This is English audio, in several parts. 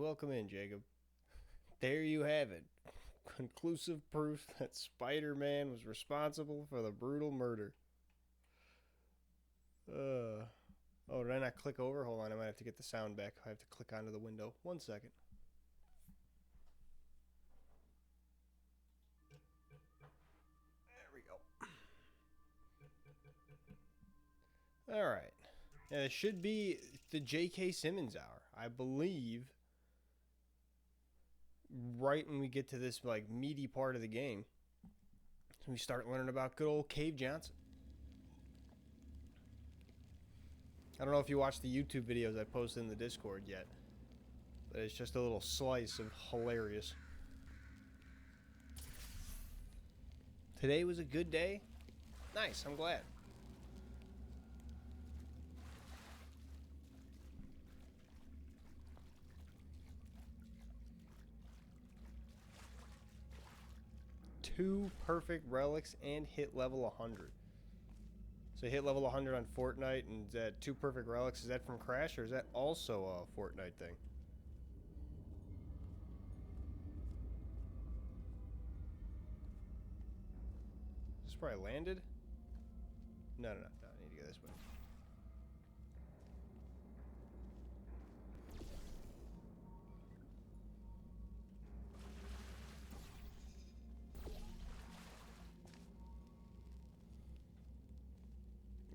welcome in, Jacob. There you have it. Conclusive proof that Spider-Man was responsible for the brutal murder. Oh, did I not click over? Hold on, I might have to get the sound back. I have to click onto the window. 1 second. There we go. Alright. Yeah, it should be the J.K. Simmons hour. I believe right when we get to this like meaty part of the game, we start learning about good old Cave Johnson. I don't know if you watched the YouTube videos I posted in the Discord yet, but it's just a little slice of hilarious. Today was a good day. Nice, I'm glad. Two perfect relics and hit level 100. So hit level 100 on Fortnite, and that two perfect relics, is that from Crash, or is that also a Fortnite thing? This probably landed? No, I need to go this way.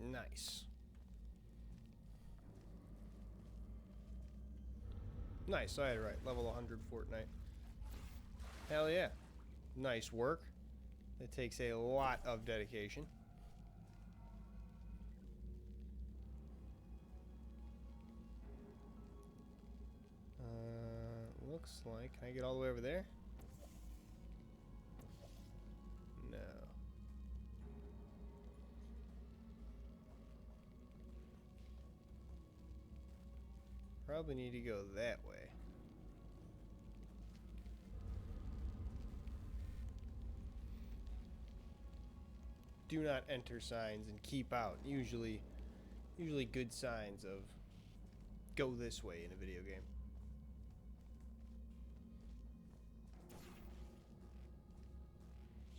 Nice. Nice, I had it right. Level 100 Fortnite. Hell yeah. Nice work. It takes a lot of dedication. Looks like... Can I get all the way over there? No. Probably need to go that way. Do not enter signs and keep out. Usually good signs of go this way in a video game.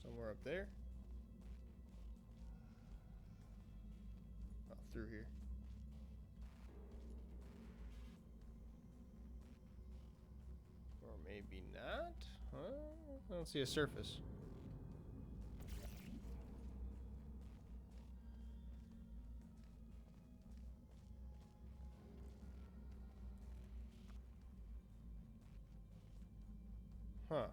Somewhere up there. Oh, through here. Or maybe not? Huh? I don't see a surface. Huh.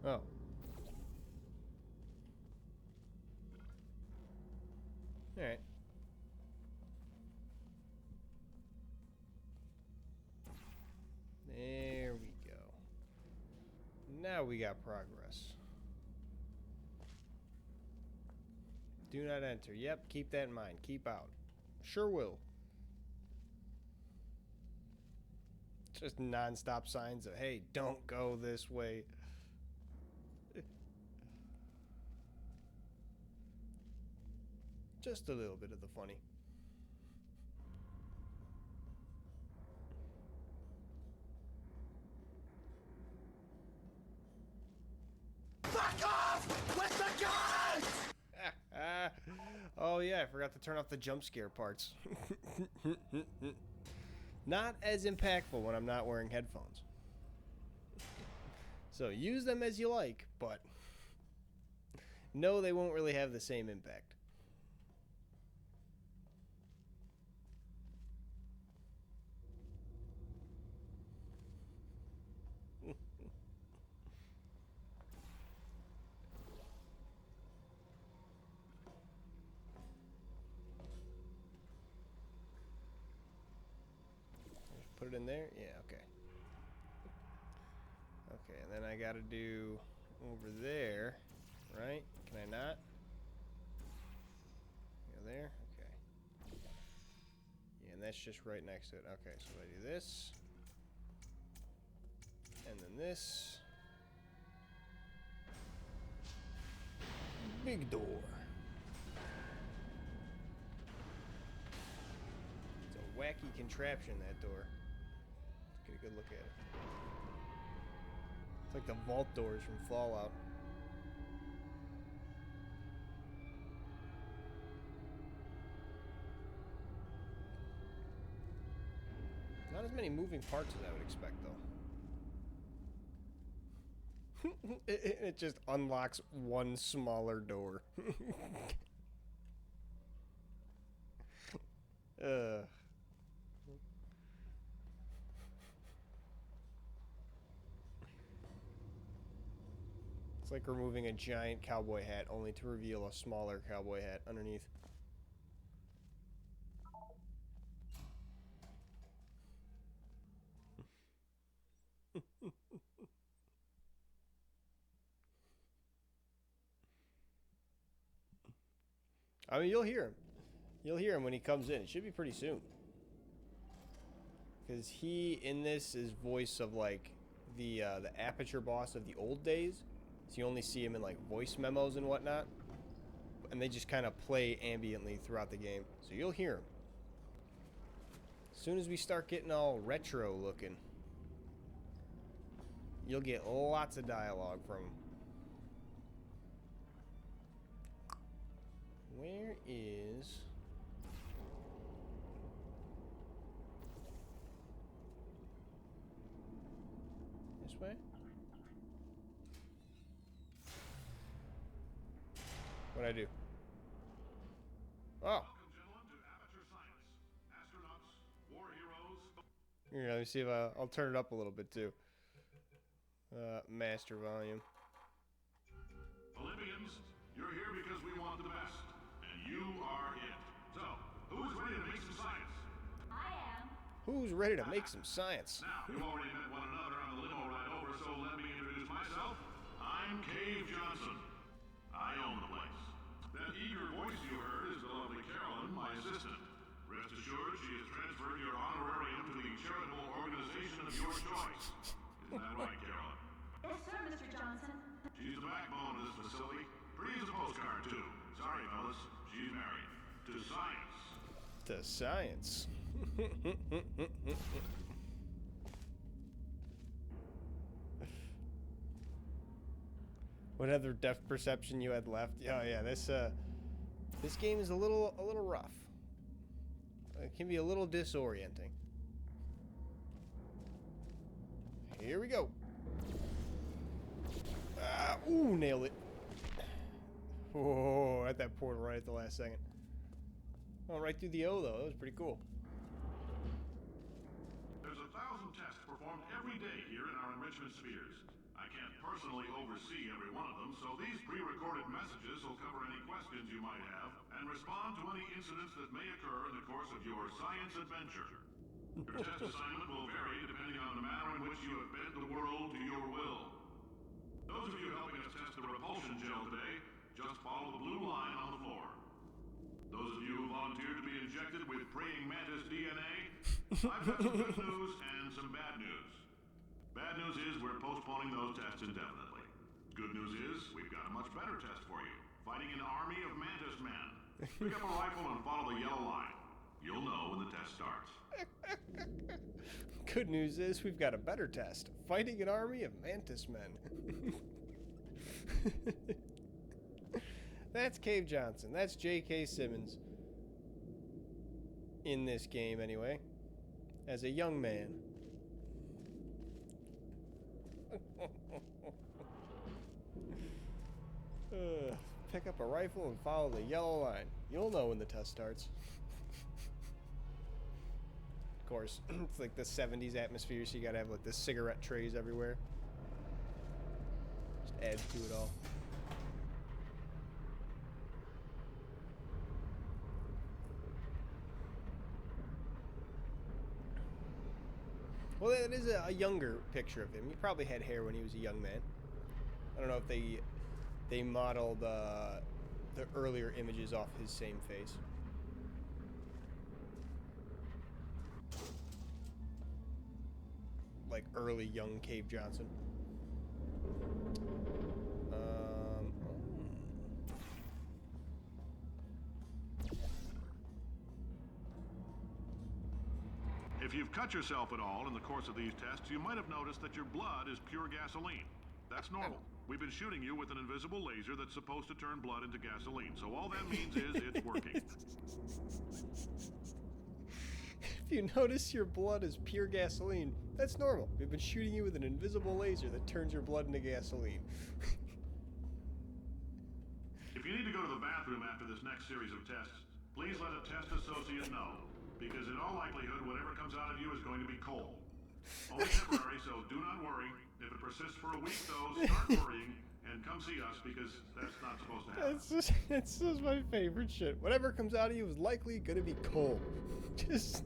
Oh. Alright. There we go. Now we got progress. Do not enter. Yep, keep that in mind. Keep out. Sure will. Just non-stop signs of, hey, don't go this way. Just a little bit of the funny. Back off with the guns! Oh yeah, I forgot to turn off the jump scare parts. Not as impactful when I'm not wearing headphones. So use them as you like, but no, they won't really have the same impact. Put it in there? Yeah, okay. Okay, and then I gotta do over there, right? Can I not? Go there? Okay. Yeah, and that's just right next to it. Okay, so I do this. And then this. Big door. wacky contraption, that door. Let's get a good look at it. It's like the vault doors from Fallout. Not as many moving parts as I would expect, though. It just unlocks one smaller door. It's like removing a giant cowboy hat only to reveal a smaller cowboy hat underneath. I mean, you'll hear him. You'll hear him when he comes in. It should be pretty soon. Because he, in this, is voice of, like, the Aperture boss of the old days. So you only see him in, like, voice memos and whatnot. And they just kind of play ambiently throughout the game. So you'll hear him. As soon as we start getting all retro looking, you'll get lots of dialogue from him. Where is... this way? What'd I do? Oh! Here, let me see if I'll turn it up a little bit too. Master volume. Olympians, you're here because we want the best, and you are it. So, who's ready to make some science? I am. Who's ready to make some science? Now, you already met one another on the limo ride over, so let me introduce myself. I'm Cave Johnson. I own the place. That eager voice you heard is the lovely Carolyn, my assistant. Rest assured, she has transferred your honorarium to the charitable organization of your choice. Isn't that right, Carolyn? Yes, sir, Mr. Johnson. She's the backbone of this facility. Pretty as a postcard, too. Sorry, fellas. She's married. To science. To science. What other depth perception you had left? Oh yeah, this game is a little rough. It can be a little disorienting. Here we go. Ooh, nailed it. Whoa, at that portal right at the last second. Oh, right through the O, though. That was pretty cool. There's 1,000 tests performed every day here in our enrichment spheres. I can't personally oversee every one of them, so these pre-recorded messages will cover any questions you might have and respond to any incidents that may occur in the course of your science adventure. Your test assignment will vary depending on the manner in which you have bent the world to your will. Those of you helping us test the repulsion gel today, just follow the blue line on the floor. Those of you who volunteered to be injected with praying mantis DNA, I've got some good news and some bad news. Bad news is we're postponing those tests indefinitely. Good news is we've got a much better test for you. Fighting an army of mantis men. Pick up a rifle and follow the yellow line. You'll know when the test starts. Good news is we've got a better test. Fighting an army of mantis men. That's Cave Johnson. That's J.K. Simmons. In this game, anyway. As a young man. Pick up a rifle and follow the yellow line. You'll know when the test starts. Of course, it's like the 70s atmosphere, so you gotta have like the cigarette trays everywhere. Just add to it all. Well, it is a younger picture of him. He probably had hair when he was a young man. I don't know if they modeled the earlier images off his same face. Like early young Cave Johnson. cut yourself at all in the course of these tests, you might have noticed that your blood is pure gasoline. That's normal. We've been shooting you with an invisible laser that's supposed to turn blood into gasoline. So all that means is it's working. If you notice your blood is pure gasoline, that's normal. We've been shooting you with an invisible laser that turns your blood into gasoline. If you need to go to the bathroom after this next series of tests, please let a test associate know. Because in all likelihood, whatever comes out of you is going to be coal. Only temporary, so do not worry. If it persists for a week, though, start worrying and come see us because that's not supposed to happen. It's just my favorite shit. Whatever comes out of you is likely gonna be coal. Just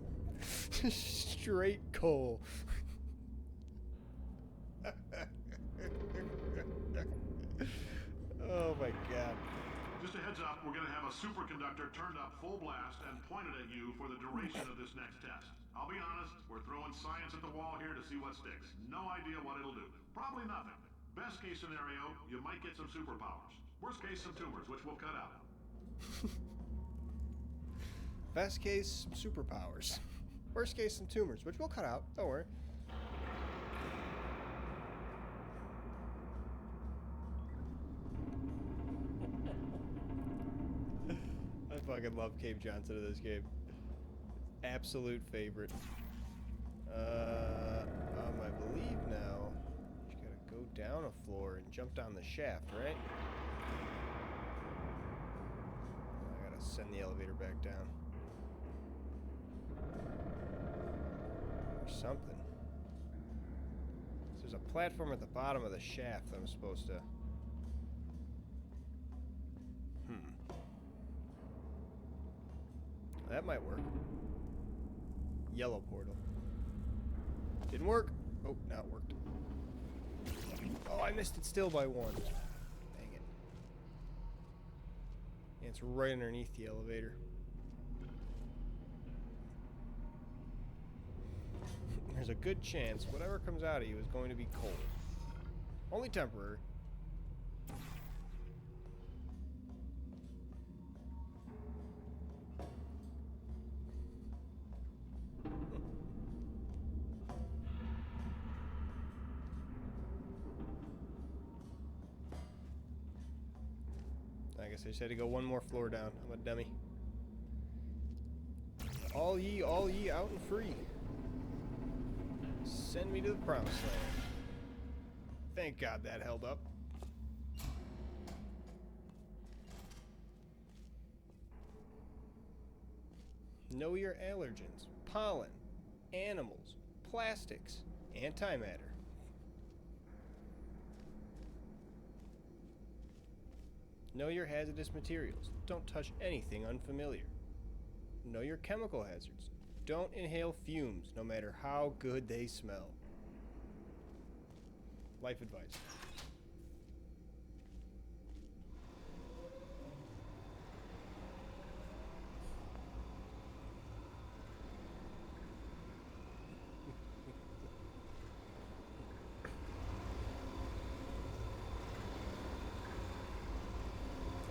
straight coal. Oh my god. Just a heads up, we're going to have a superconductor turned up full blast and pointed at you for the duration of this next test. I'll be honest, we're throwing science at the wall here to see what sticks. No idea what it'll do. Probably nothing. Best case scenario, you might get some superpowers. Worst case, some tumors, which we'll cut out. Best case, some superpowers. Worst case, some tumors, which we'll cut out. Don't worry. I fucking love Cave Johnson in this game. Absolute favorite. I believe now you gotta go down a floor and jump down the shaft, right? I gotta send the elevator back down. Or something. So there's a platform at the bottom of the shaft that I'm supposed to... That might work. Yellow portal. Didn't work. Oh, now it worked. Oh, I missed it still by one. Dang it. Yeah, it's right underneath the elevator. There's a good chance whatever comes out of you is going to be cold. Only temporary. I guess I just had to go one more floor down. I'm a dummy. All ye out and free. Send me to the promised land. Thank God that held up. Know your allergens, pollen, animals, plastics, antimatter. Know your hazardous materials. Don't touch anything unfamiliar. Know your chemical hazards. Don't inhale fumes, no matter how good they smell. Life advice.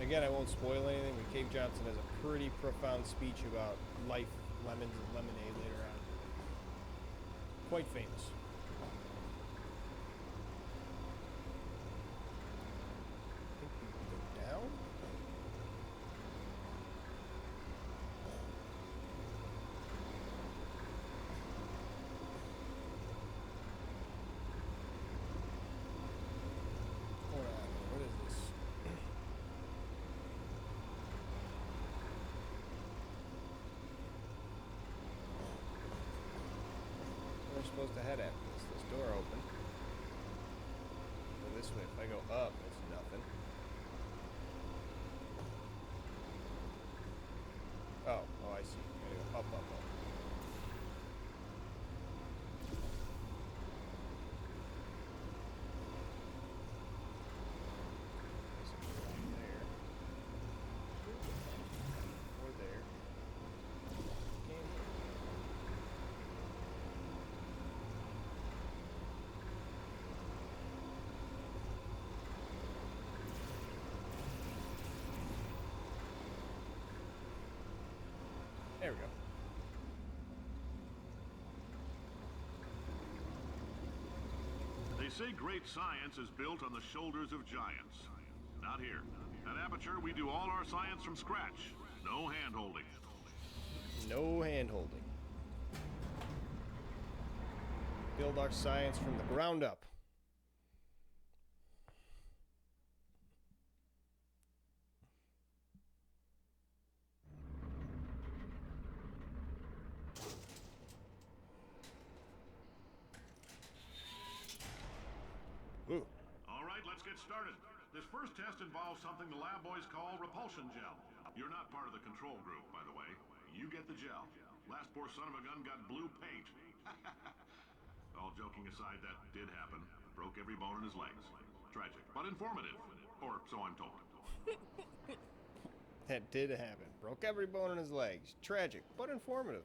Again, I won't spoil anything, but Cave Johnson has a pretty profound speech about life, lemons, and lemonade later on. Quite famous. I think we can go down. Hold on, what is this? We're supposed to head after this. This door open. Go this way. If I go up, it's nothing. Oh, I see. I gotta go up, up, up. This is down there. Or there. Game. There we go. They say great science is built on the shoulders of giants. Not here. At Aperture, we do all our science from scratch. No hand-holding. No hand-holding. Build our science from the ground up. Ooh. All right, let's get started. This first test involves something the lab boys call repulsion gel. You're not part of the control group, by the way. You get the gel. Last poor son of a gun got blue paint. All joking aside, that did happen. Broke every bone in his legs. Tragic, but informative. Or so I'm told. That did happen. Broke every bone in his legs. Tragic, but informative.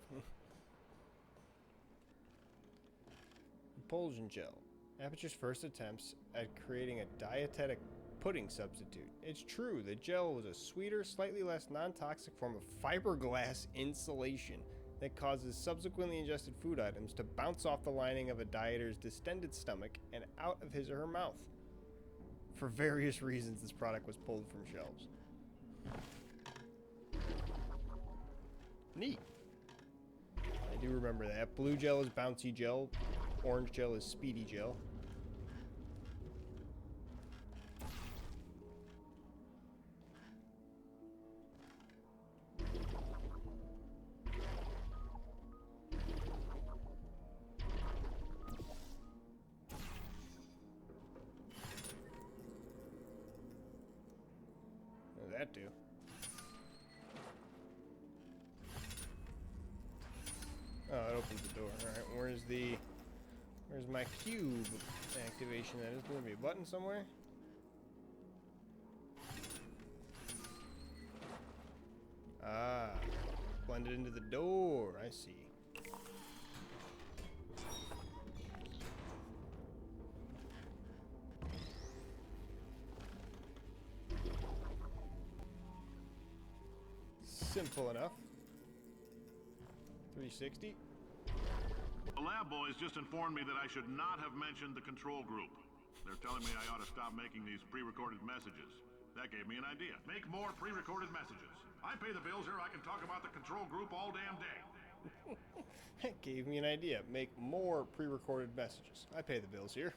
Repulsion gel. Aperture's first attempts at creating a dietetic pudding substitute. It's true, the gel was a sweeter, slightly less non-toxic form of fiberglass insulation that causes subsequently ingested food items to bounce off the lining of a dieter's distended stomach and out of his or her mouth. For various reasons, this product was pulled from shelves. Neat. I do remember that. Blue gel is bouncy gel. Orange gel is speedy gel. What does that do? Oh, it opens the door. Alright, where's my cube activation? That is going to be a button somewhere. Ah, blended into the door. I see. Simple enough. 360. The lab boys just informed me that I should not have mentioned the control group. They're telling me I ought to stop making these pre-recorded messages. That gave me an idea. Make more pre-recorded messages. I pay the bills here, I can talk about the control group all damn day. That gave me an idea. Make more pre-recorded messages. I pay the bills here.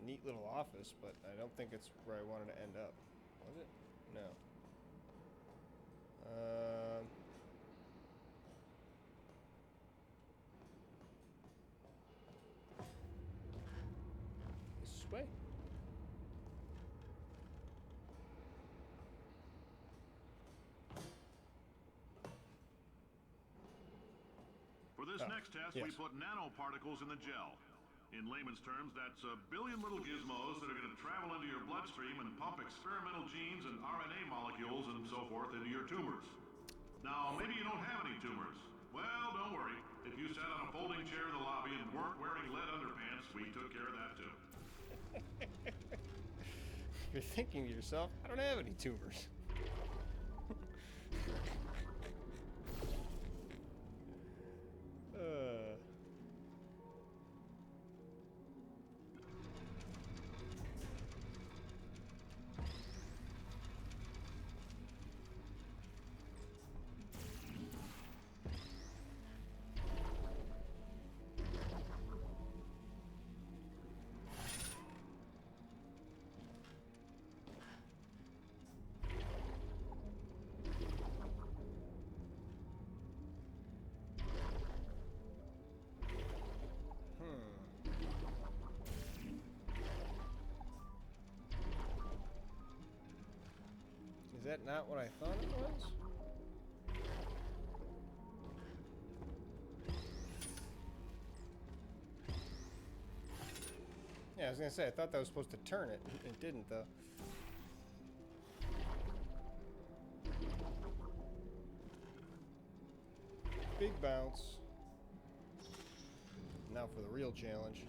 Neat little office, but I don't think it's where I wanted to end up. Was it? No. This way? For this next test, yes. we put nanoparticles in the gel. In layman's terms, that's a billion little gizmos that are going to travel into your bloodstream and pump experimental genes and RNA molecules and so forth into your tumors. Now, maybe you don't have any tumors. Well, don't worry. If you sat on a folding chair in the lobby and weren't wearing lead underpants, we took care of that too. You're thinking to yourself, I don't have any tumors. Is that not what I thought it was? Yeah, I was gonna say, I thought that was supposed to turn it. It didn't, though. Big bounce. Now for the real challenge.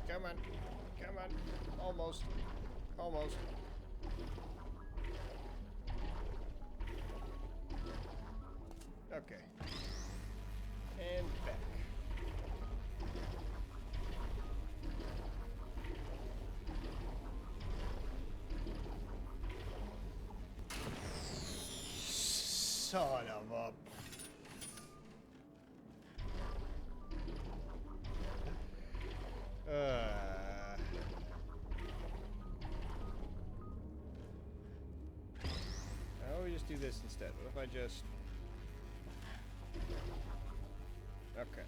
Come on. Come on. Almost. Almost. Okay. And back. Son of a... How about we just do this instead? What if I just... Okay.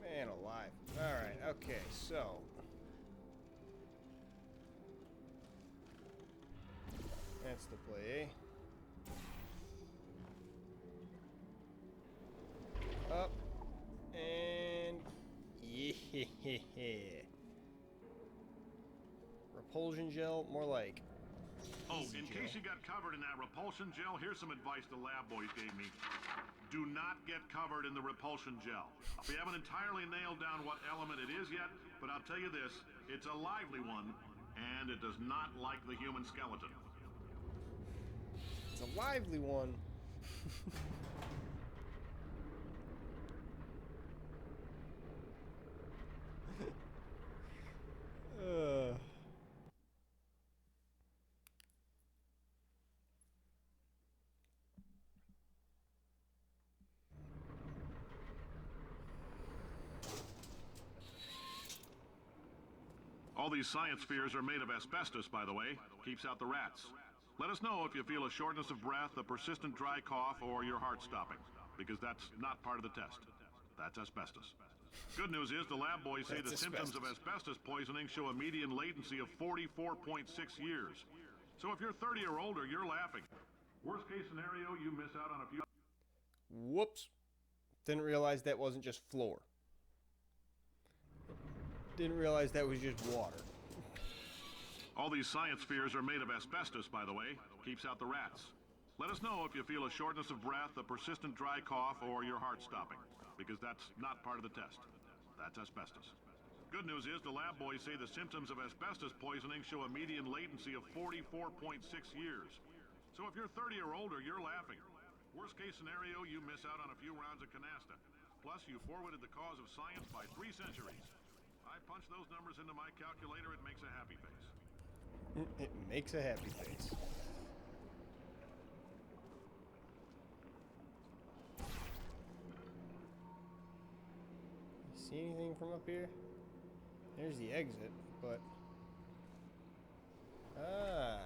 Man alive. Alright, okay, so... That's the play, eh? Up. And... Yeah. Repulsion gel, more like... Oh, easy in gel. case you got covered in that repulsion gel, here's some advice the lab boys gave me. Do not get covered in the repulsion gel. We haven't entirely nailed down what element it is yet, but I'll tell you this, it's a lively one, and it does not like the human skeleton. It's a lively one. All these science spheres are made of asbestos, by the way. Keeps out the rats. Let us know if you feel a shortness of breath, a persistent dry cough, or your heart stopping, because that's not part of the test. That's asbestos. Good news is the lab boys say That's the symptoms of asbestos poisoning show a median latency of 44.6 years. So if you're 30 or older, you're laughing. Worst case scenario, you miss out on a few... Whoops. Didn't realize that wasn't just floor. Didn't realize that was just water. All these science spheres are made of asbestos, by the way. Keeps out the rats. Let us know if you feel a shortness of breath, a persistent dry cough, or your heart stopping, because that's not part of the test. That's asbestos. Good news is the lab boys say the symptoms of asbestos poisoning show a median latency of 44.6 years. So if you're 30 or older, you're laughing. Worst case scenario, you miss out on a few rounds of canasta. Plus, you forwarded the cause of science by 3 centuries. I punch those numbers into my calculator, it makes a happy face. It makes a happy face. See anything from up here? There's the exit, but... Ah.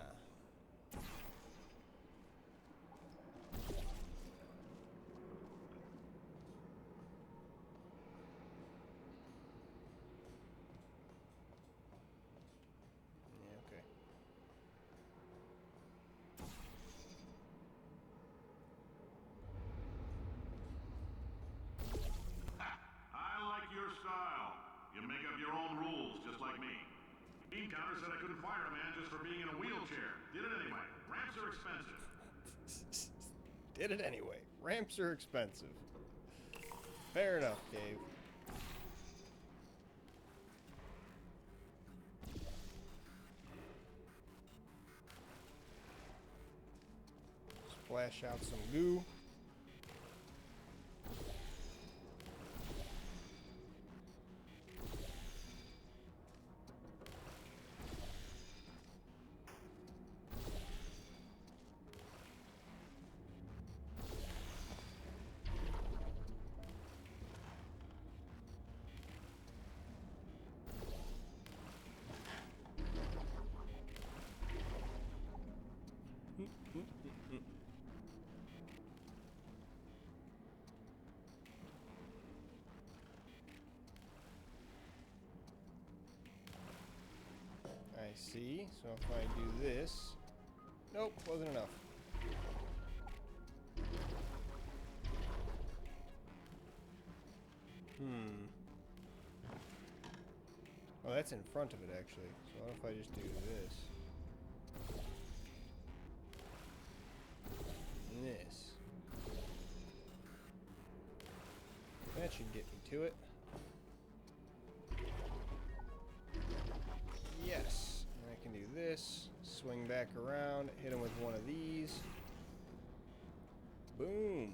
Yeah, okay. I like your style. You make up your own rules, just like me. Bean counter said I couldn't fire a man just for being in a wheelchair. Did it anyway. Ramps are expensive. Did it anyway. Ramps are expensive. Fair enough, Dave. Splash out some goo. I see. So if I do this... Nope, wasn't enough. Oh, that's in front of it, actually. So what if I just do this? And this. That should get me to it. Yes. And I can do this. Swing back around. Hit him with one of these. Boom.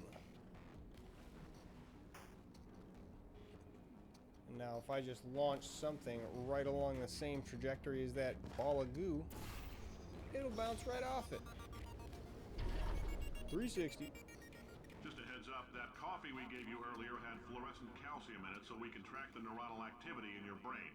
And now if I just launch something right along the same trajectory as that ball of goo, it'll bounce right off it. 360. Just a heads up, that coffee we gave you earlier had fluorescent calcium in it so we can track the neuronal activity in your brain.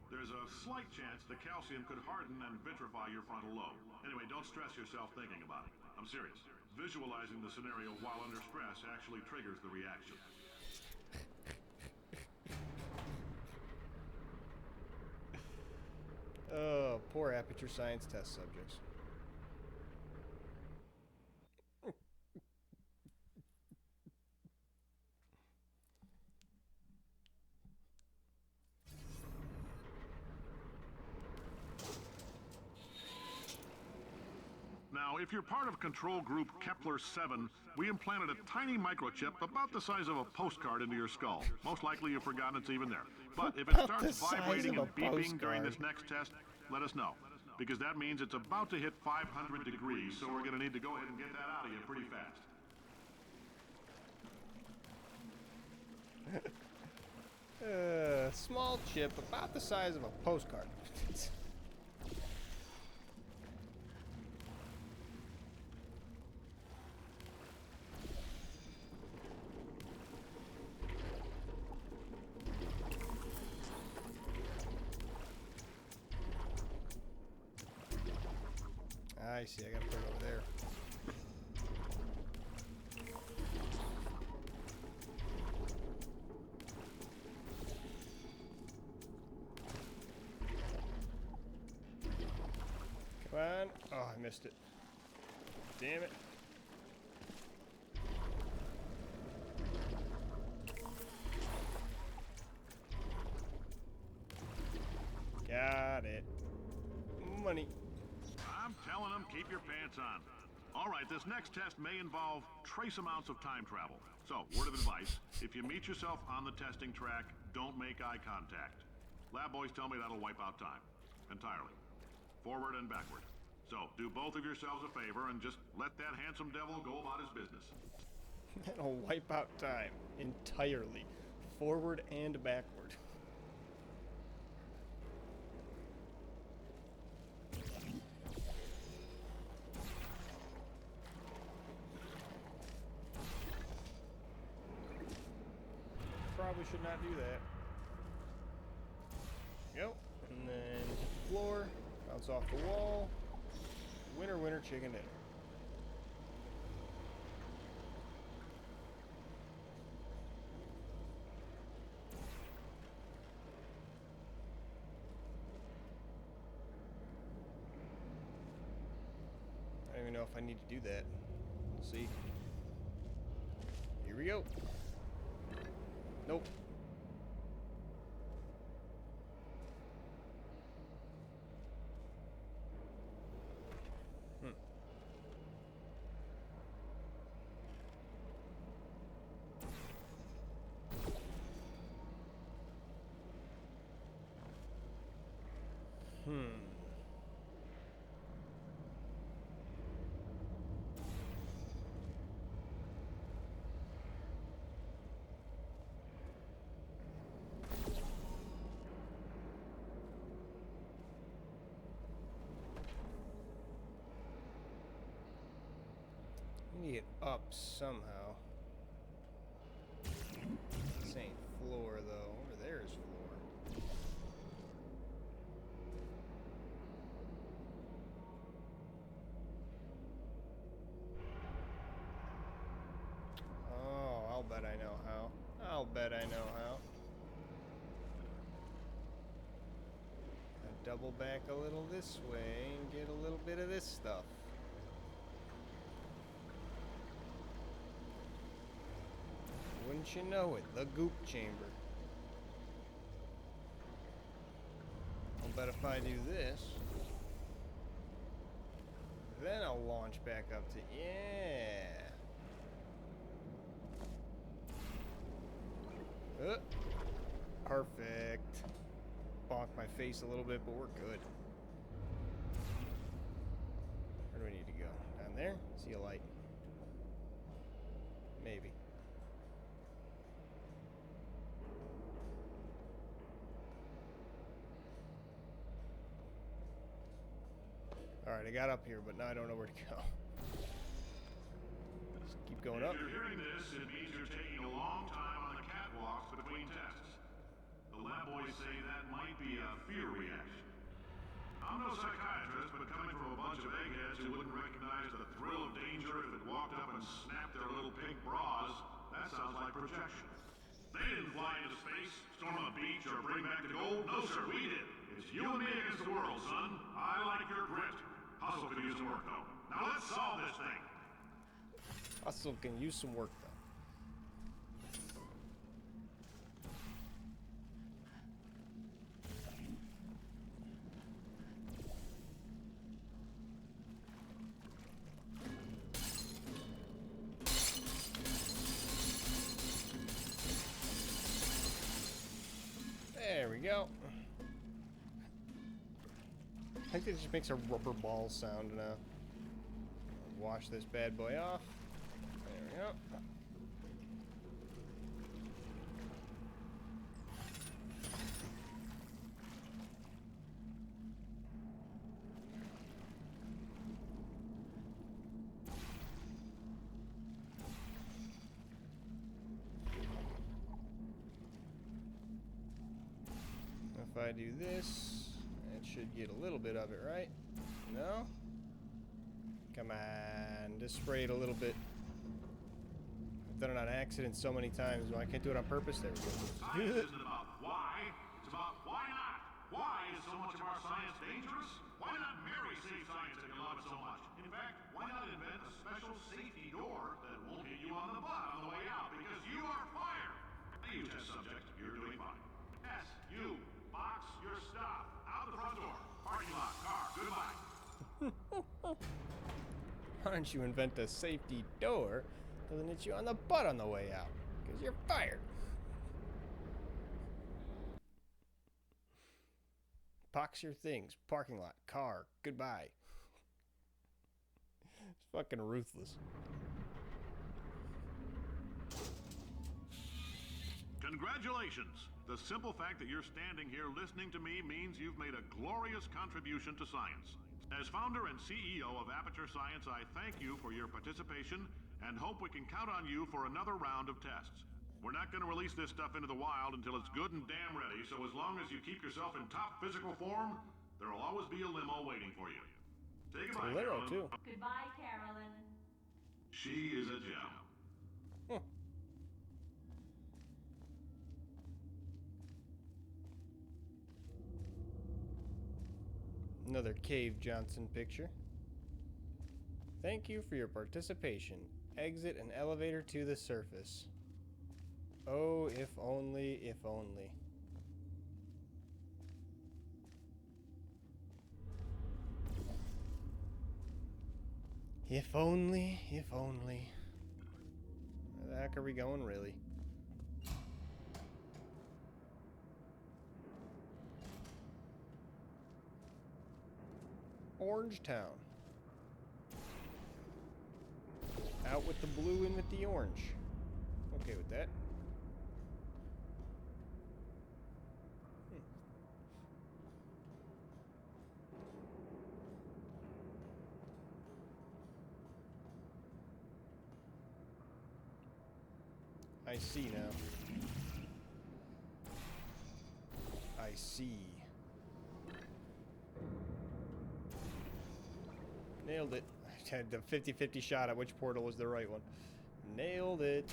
There's a slight chance the calcium could harden and vitrify your frontal lobe. Anyway, don't stress yourself thinking about it. I'm serious. Visualizing the scenario while under stress actually triggers the reaction. Oh, poor aperture science test subjects. Now, if you're part of control group Kepler-7, we implanted a tiny microchip about the size of a postcard into your skull. Most likely you've forgotten it's even there. But if it About the starts size vibrating of and a beeping during this postcard. next test, let us know. Because that means it's about to hit 500 degrees, so we're going to need to go ahead and get that out of you pretty fast. Small chip about the size of a postcard. I see, I gotta put it over there. Come on. Oh, I missed it. Damn it. Got it. Money. I'm telling them, keep your pants on. All right, this next test may involve trace amounts of time travel. So, word of advice, if you meet yourself on the testing track, don't make eye contact. Lab boys tell me that'll wipe out time. Entirely. Forward and backward. So, do both of yourselves a favor and just let that handsome devil go about his business. That'll wipe out time entirely. Forward and backward. Probably should not do that. Yep. And then hit the floor, bounce off the wall. Winner, winner, chicken dinner. I don't even know if I need to do that. We'll see. Here we go. Nope. I need it up somehow. This ain't floor though. Over there is floor. Oh, I'll bet I know how. I'll bet I know how. I'll double back a little this way and get a little bit of this stuff. Wouldn't you know it, the goop chamber. I'll bet if I do this, then I'll launch back up to, yeah. Perfect. Bonk my face a little bit, but we're good. Where do we need to go? Down there? See a light. Maybe. Alright, I got up here, but now I don't know where to go. Just keep going up. If you're hearing this, it means you're taking a long time on the catwalks between tests. The lab boys say that might be a fear reaction. I'm no psychiatrist, but coming from a bunch of eggheads who wouldn't recognize the thrill of danger if it walked up and snapped their little pink bras, that sounds like projection. They didn't fly into space, storm a beach, or bring back the gold. No, sir, we did. It's you and me against the world, son. I like your grit. Hustle could use some work, though. Now let's solve this thing. Hustle can use some work, though. There we go. I think it just makes a rubber ball sound now. Wash this bad boy off. There we go. If I do this, it should get a little bit of it, right? No? Come on, just spray it a little bit. I've done it on accident so many times. Well, I can't do it on purpose. There we go. Science isn't about why, it's about why not. Why is so much of our science dangerous? Why not marry safe science if you love it so much? In fact, why not invent a special safety door that won't hit you on the butt on the way out because you are fired? Hey, you test subject, you're doing fine. Yes, you. Box your stuff. Out the front door. Parking lot. Car. Goodbye. Why don't you invent a safety door that doesn't hit you on the butt on the way out? Because you're fired. Box your things. Parking lot. Car. Goodbye. It's fucking ruthless. Congratulations! The simple fact that you're standing here listening to me means you've made a glorious contribution to science. As founder and CEO of Aperture Science, I thank you for your participation and hope we can count on you for another round of tests. We're not going to release this stuff into the wild until it's good and damn ready, so as long as you keep yourself in top physical form, there'll always be a limo waiting for you. Say It's a goodbye, limo, Carolyn. too. Goodbye, Carolyn. She is a gem. Another Cave Johnson picture. Thank you for your participation. Exit an elevator to the surface. Oh, if only, if only. If only, if only. Where the heck are we going, really? Orange Town. Out with the blue, in with the orange. Okay with that. I see now. I see. Nailed it. I had the 50-50 shot at which portal was the right one. Nailed it.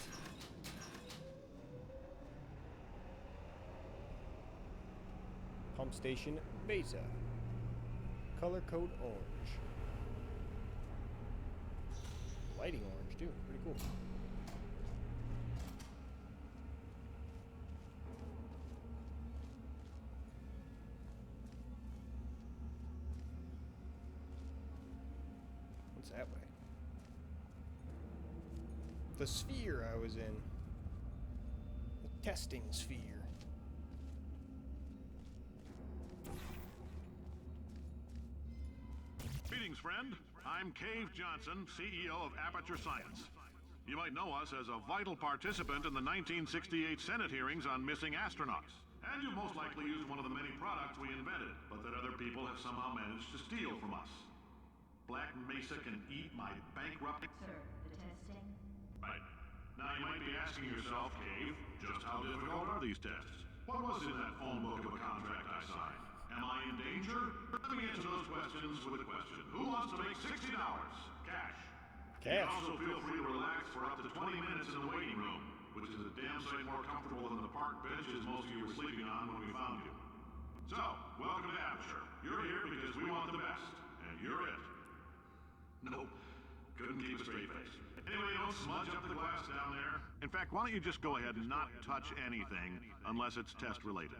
Pump station Beta. Color code orange. Lighting orange too. Pretty cool. What's that way? The sphere I was in. The testing sphere. Greetings, friend. I'm Cave Johnson, CEO of Aperture Science. You might know us as a vital participant in the 1968 Senate hearings on missing astronauts. And you most likely used one of the many products we invented, but that other people have somehow managed to steal from us. Black Mesa can eat my bankrupt... Sir, the testing? Right. Now you might be asking yourself, Cave, just how difficult are these tests? What was in that phone book of a contract I signed? Am I in danger? Let me answer those questions with a question. Who wants to make $60? Cash. You can also feel free to relax for up to 20 minutes in the waiting room, which is a damn sight more comfortable than the park benches most of you were sleeping on when we found you. So, welcome to Aperture. You're here because we want the best, and you're it. Nope. Couldn't keep a straight face. Anyway, don't smudge up the glass down there. In fact, why don't you just go ahead and not touch anything unless it's test related.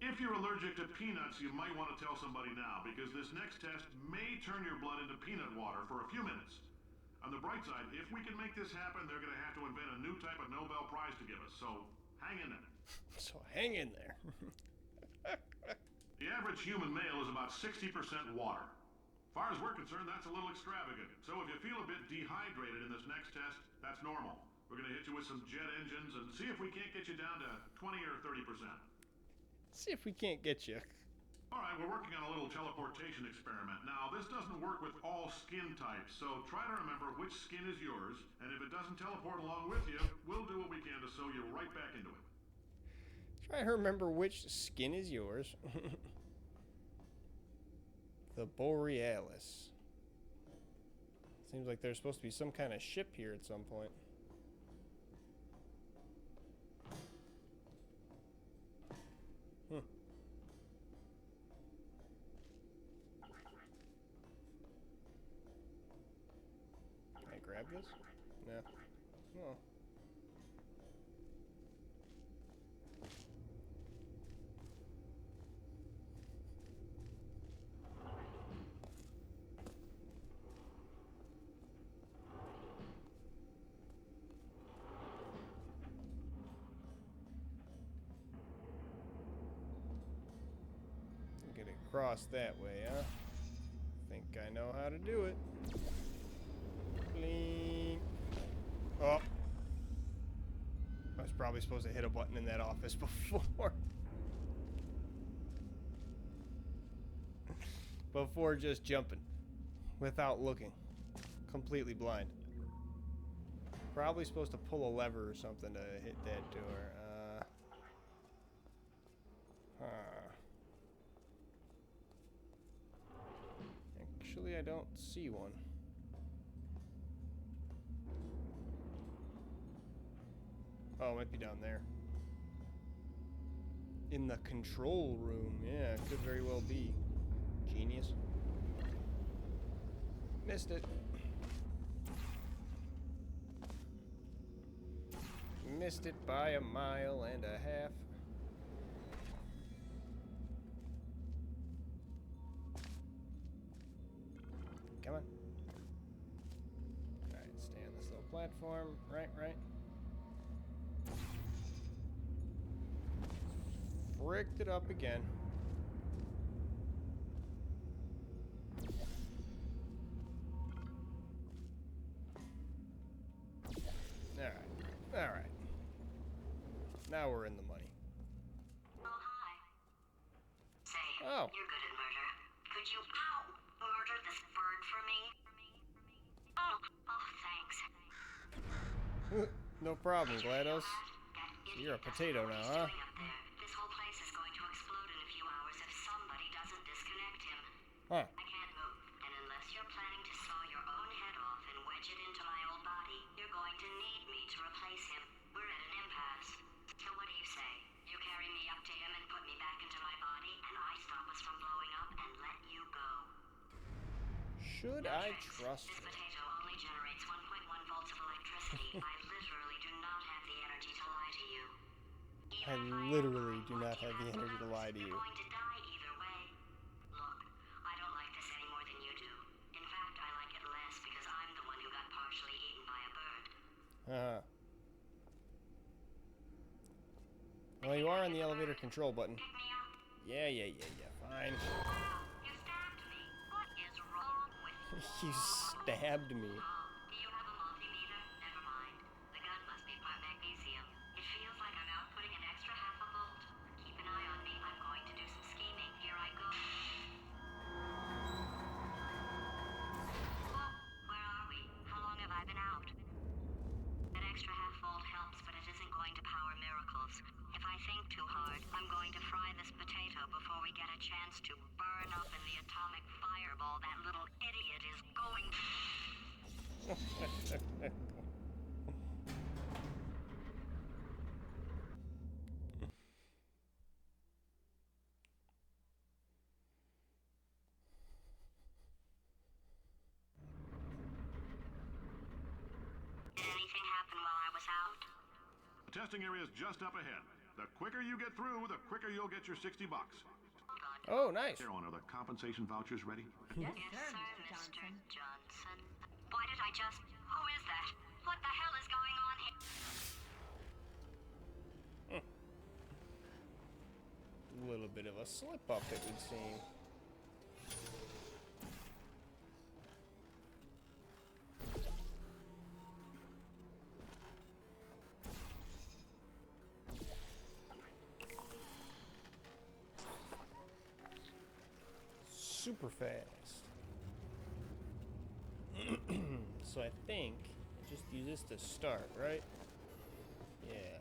If you're allergic to peanuts, you might want to tell somebody now, because this next test may turn your blood into peanut water for a few minutes. On the bright side, if we can make this happen, they're going to have to invent a new type of Nobel Prize to give us, so hang in there. So hang in there. The average human male is about 60% water. As far as we're concerned, that's a little extravagant. So if you feel a bit dehydrated in this next test, that's normal. We're going to hit you with some jet engines and see if we can't get you down to 20 or 30%. See if we can't get you. All right, we're working on a little teleportation experiment. Now, this doesn't work with all skin types, so try to remember which skin is yours, and if it doesn't teleport along with you, we'll do what we can to sew you right back into it. Try to remember which skin is yours. The Borealis. Seems like there's supposed to be some kind of ship here at some point. Can I grab this? No. Oh. Get across that way, huh? Think I know how to do it. Blink. Oh. I was probably supposed to hit a button in that office before. Before just jumping. Without looking. Completely blind. Probably supposed to pull a lever or something to hit that door. Actually, I don't see one. Oh, it might be down there. In the control room. Yeah, it could very well be. Genius. Missed it. Missed it by a mile and a half. Come on. Alright, stay on this little platform. Right. Fricked it up again. Alright. Now we're in the money. Oh, hi. Say, Oh. you're good at murder. Could you, murder this bird for me? Oh, thanks. No problem, GLaDOS. So you're a potato now, huh? This whole place is going to explode in a few hours if somebody doesn't disconnect him. Huh. I can't move, and unless you're planning to saw your own head off and wedge it into my old body, you're going to need me to replace him. We're at an impasse. So what do you say? You carry me up to him and put me back into my body, and I stop us from blowing up and let you go. Should No I tricks. trust This her? potato only generates 1.1 volts of electricity. I literally I literally do not have the energy to lie to you. You're going to die either way. Look, I don't like this any more than you do. In fact, I like it less because I'm the one who got partially eaten by a bird. Well, you are on the elevator control button. Pick me up. Yeah, fine. You stabbed me. What is wrong with you? You stabbed me. Do you have a multimeter? Never mind. The gun must be part magnesium. It feels like I'm outputting an extra half a volt. Keep an eye on me. I'm going to do some scheming. Here I go. Whoa, where are we? How long have I been out? That extra half volt helps, but it isn't going to power miracles. If I think too hard, I'm going to fry this potato before we get a chance to burn up in the atomic fireball that little idiot is going to... Did anything happen while I was out? The testing area is just up ahead. The quicker you get through, the quicker you'll get your $60. Hold on. Oh, nice. Carolyn, are the compensation vouchers ready? Yes, Yes, sir, sir, Mr. Mr. Johnson. Johnson. Why did I just... Who is that? What the hell is going on here? A little bit of a slip up, it would seem. Super fast. So I think just use this to start, right? Yeah.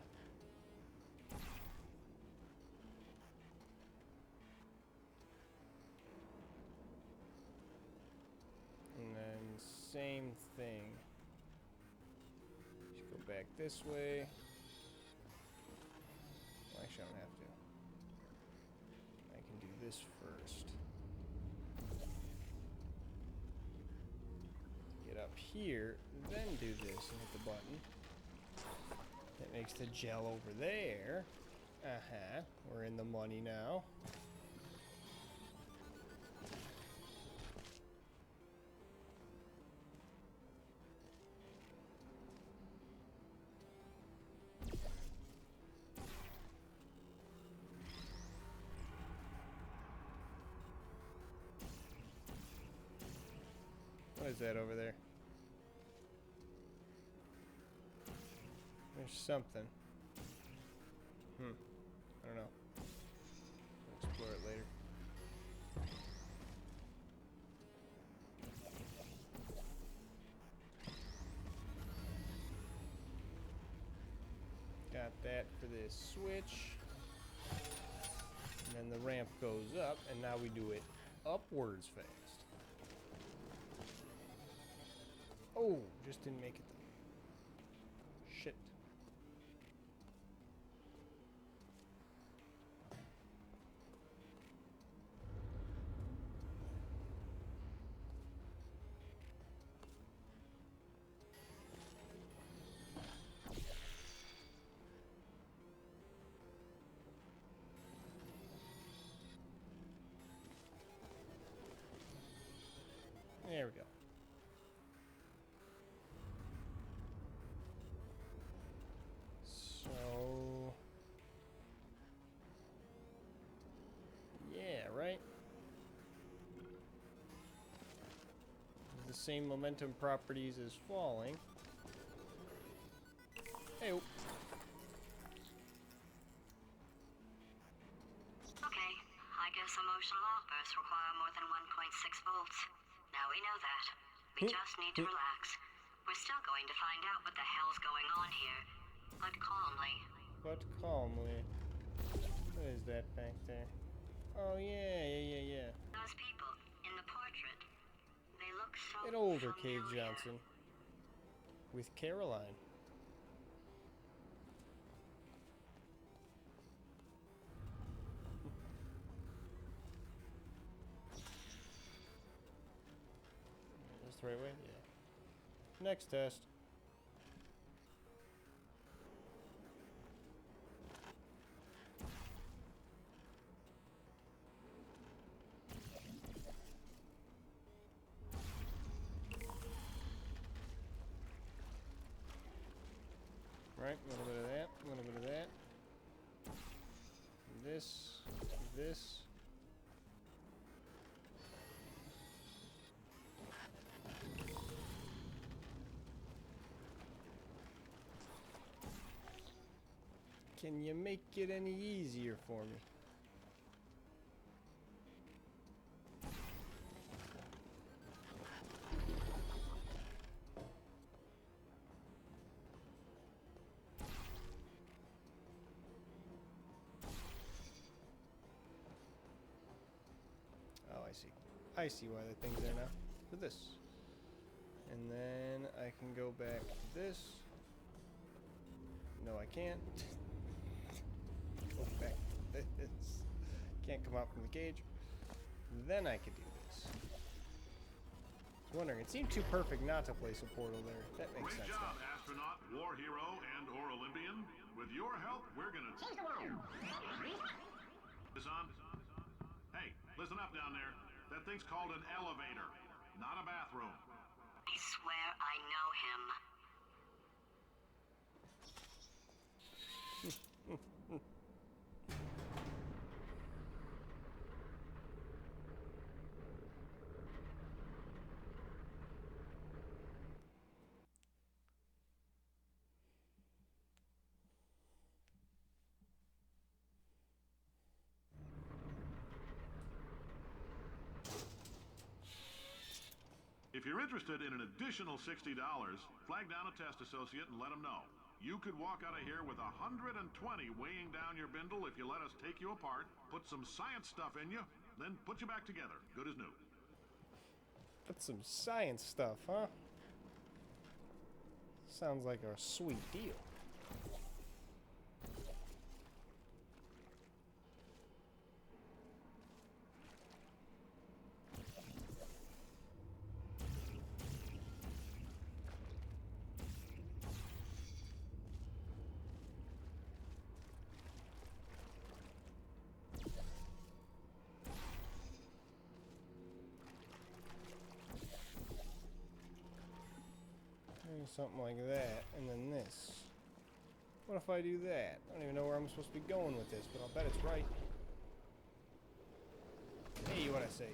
And then same thing. Just go back this way. Well, actually, I don't have to. I can do this first. Get up here, then do this and hit the button. That makes the gel over there. Uh-huh. We're in the money now. What is that over there? There's something. I don't know. We'll explore it later. Got that for this switch. And then the ramp goes up, and now we do it upwards fast. Oh, just didn't make it. Shit. There we go. So, yeah, right? The same momentum properties as falling. Hey, Okay, I guess emotional outbursts require more than 1.6 volts. Now we know that. We just need to relax. We're still going to find out what the hell's going on here. But calmly. but calmly. What is that back there? Oh, yeah. Those people in the portrait, they look so Get older, Cave familiar. Johnson. With Caroline. Is this the right way? Yeah. Next test. Alright, a little bit of that, a little bit of that. This. Can you make it any easier for me? Oh, I see. I see why the thing's there now. For this. And then I can go back to this. No, I can't. Go back to this. Can't come out from the cage. Then I could do this. I was wondering, it seemed too perfect not to place a portal there. That makes Great sense job, now. astronaut, war hero, and/or Olympian. With your help, we're gonna change the world. Is on? Hey, listen up down there. That thing's called an elevator, not a bathroom. I swear I know him. If you're interested in an additional $60, flag down a test associate and let them know. You could walk out of here with 120 weighing down your bindle if you let us take you apart, put some science stuff in you, then put you back together, good as new. That's some science stuff, huh? Sounds like a sweet deal. Something like that, and then this. What if I do that? I don't even know where I'm supposed to be going with this, but I'll bet it's right. Hey, what I say?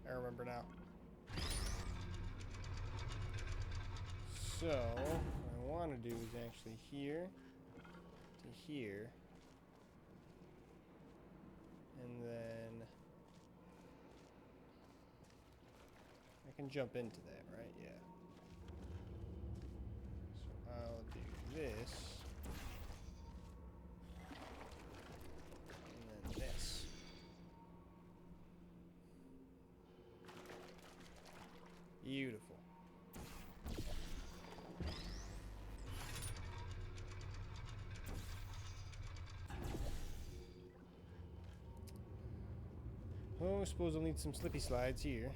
I remember now. So, what I want to do is actually here to here. And then I can jump into that, right? Yeah. So I'll do this. And then this. Beautiful. Oh, I suppose I'll need some slippy slides here.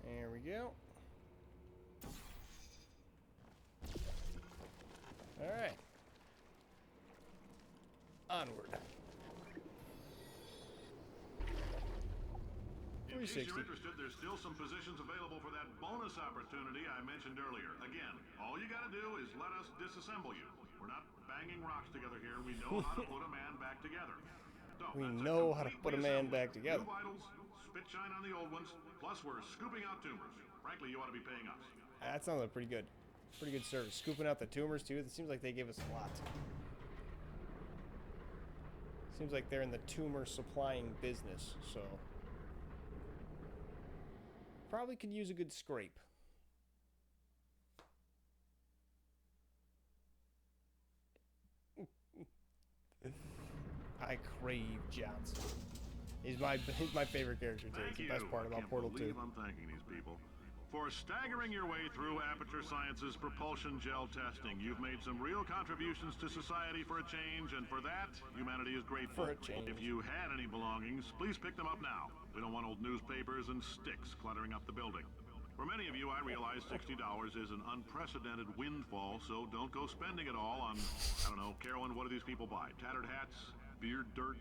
There we go. Alright. Onward. In case 360. you're interested, there's still some positions available for that bonus opportunity I mentioned earlier. Again, all you gotta do is let us disassemble you. We're not banging rocks together here. We know how to put a man back together. So, We that's know how to complete put a man reassembly. back together. New vitals, spit shine on the old ones, plus we're scooping out tumors. Frankly, you ought to be paying us. That sounds like pretty good. Pretty good service. Scooping out the tumors too. It seems like they give us a lot. Seems like they're in the tumor supplying business, so probably could use a good scrape. I crave Johnson. He's my favorite character too. It's the best part about Portal 2. I'm thanking these people. for staggering your way through Aperture Science's propulsion gel testing. You've made some real contributions to society for a change, and for that, humanity is grateful. For a change. If you had any belongings, please pick them up now. We don't want old newspapers and sticks cluttering up the building. For many of you, I realize $60 is an unprecedented windfall, so don't go spending it all on, I don't know, Carolyn, what do these people buy? Tattered hats? Beard dirt?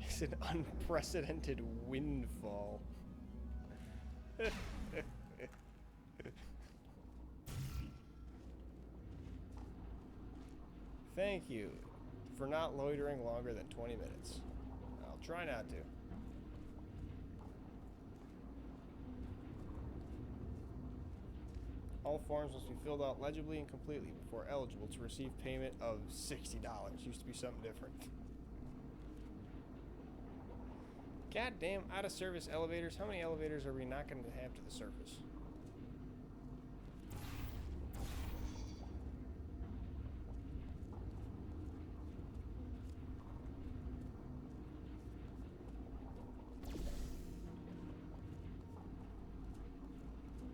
It's an unprecedented windfall. Thank you for not loitering longer than 20 minutes. I'll try not to. All forms must be filled out legibly and completely before eligible to receive payment of $60. Used to be something different. Goddamn out of service elevators. How many elevators are we not going to have to the surface?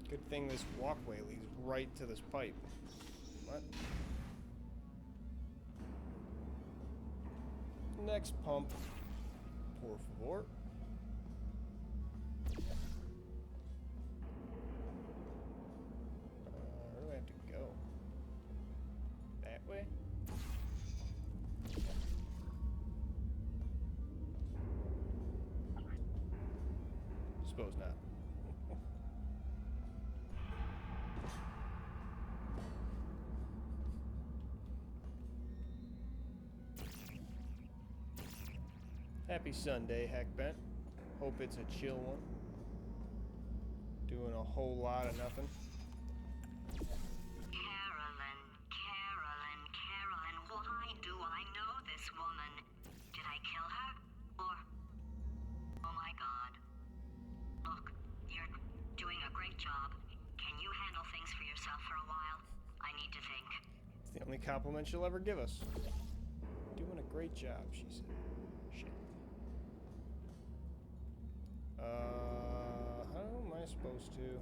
Good thing this walkway leads right to this pipe. What? Next pump. Por favor. Where do I have to go? That way? Suppose not. Happy Sunday, Heckbent. Hope it's a chill one. Doing a whole lot of nothing. Carolyn, why do I know this woman? Did I kill her? Or... Oh my god. Look, you're doing a great job. Can you handle things for yourself for a while? I need to think. It's the only compliment she'll ever give us. Doing a great job, she said. Shit. How am I supposed to...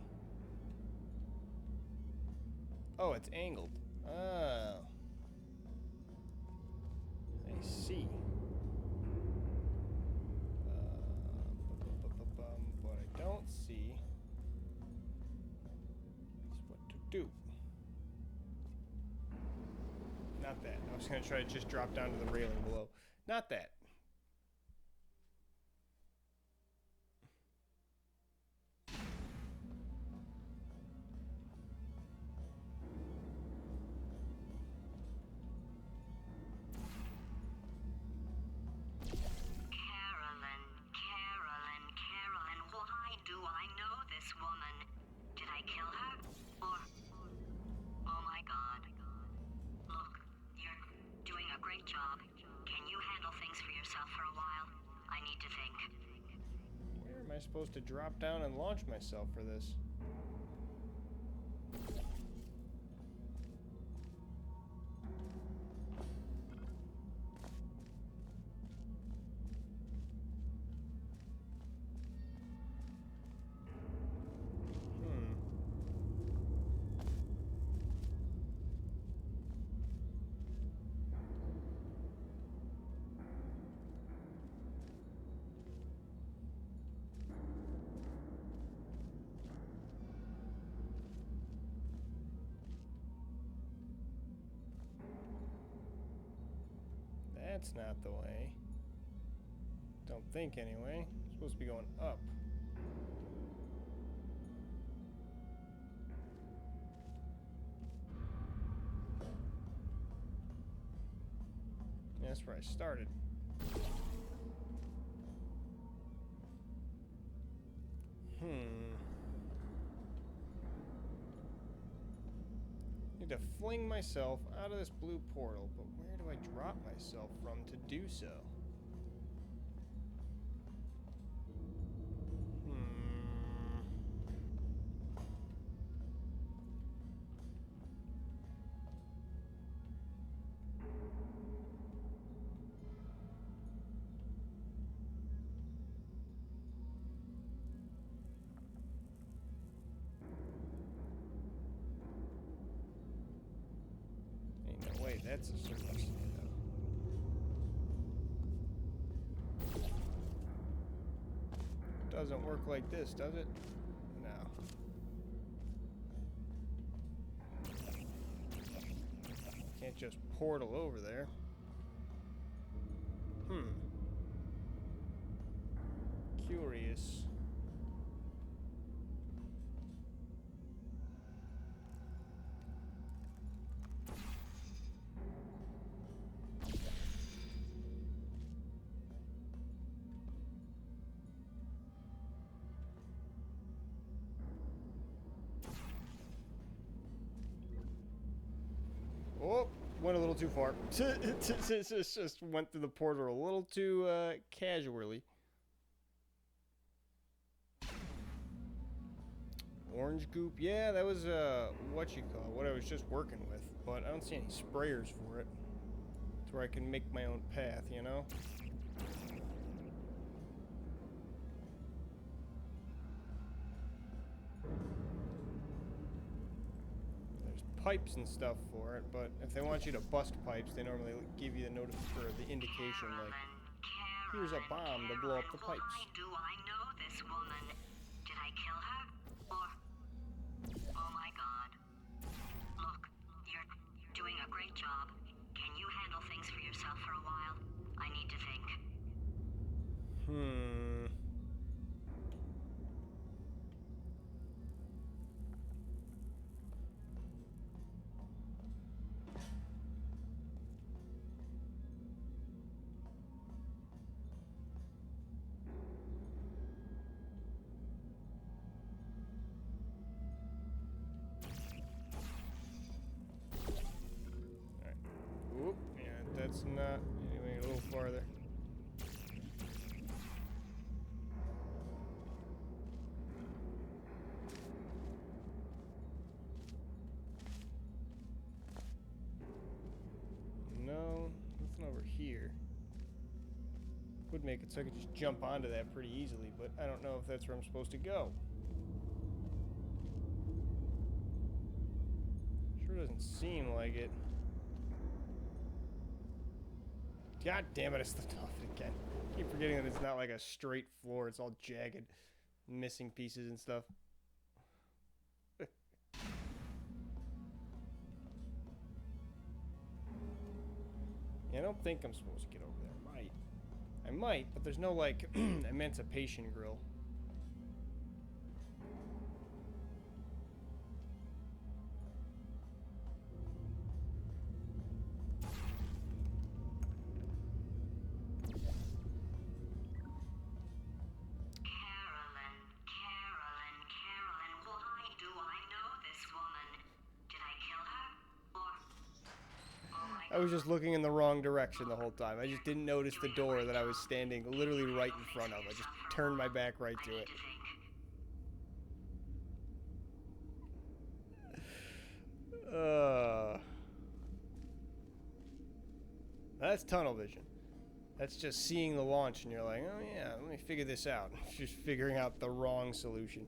Oh, it's angled. Oh. I see. What I don't see is what to do. Not that. I was going to try to just drop down to the railing below. Not that. Carolyn, why do I know this woman? Did I kill her? Or... Oh my god. Look, you're doing a great job. Can you handle things for yourself for a while? I need to think. Where am I supposed to drop down and launch myself for this? That's not the way. Don't think anyway. It's supposed to be going up. Yeah, that's where I started. Need to fling myself out of this blue portal, but where do I drop myself from to do so? That's a surplus. Doesn't work like this, does it? No. Can't just portal over there. Curious. Oh, went a little too far. Just went through the portal a little too casually. Orange goop. Yeah, that was what I was just working with, but I don't see any sprayers for it. It's where I can make my own path, you know? Pipes and stuff for it, but if they want you to bust pipes, they normally give you the indication like, here's a bomb to blow up the pipes. Why do I know this woman? Did I kill her? Or... Oh my god. Look, you're doing a great job. Can you handle things for yourself for a while? I need to think. Oop, yeah, that's not. Anyway, a little farther. No, nothing over here. Would make it so I could just jump onto that pretty easily, but I don't know if that's where I'm supposed to go. Sure doesn't seem like it. God damn it, I slipped off it again. Keep forgetting that it's not like a straight floor, it's all jagged, missing pieces and stuff. Yeah, I don't think I'm supposed to get over there. I might, but there's no, like, emancipation grill. Carolyn, why do I know this woman? Did I kill her? Or... Oh my I was just looking in the wrong direction the whole time. I just didn't notice the door that I was standing literally right in front of. I just turned my back right to it. That's tunnel vision. That's just seeing the launch and you're like, oh yeah, let me figure this out. Just figuring out the wrong solution.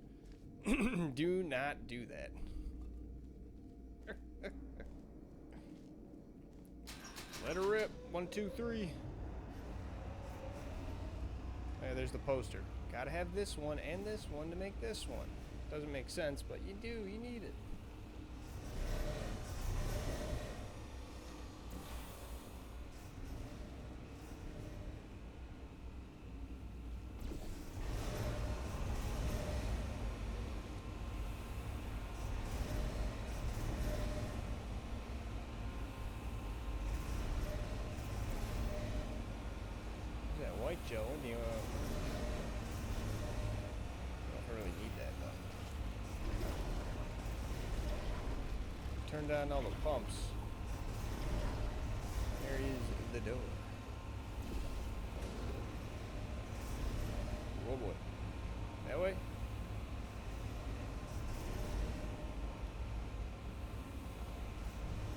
Do not do that. Let her rip. 1, 2, 3. Hey, there's the poster. Gotta have this one and this one to make this one. Doesn't make sense, but you do. You need it. White Joe, do you, I don't know if I really need that, though. Turn down all the pumps. There is the door. Oh boy. That way?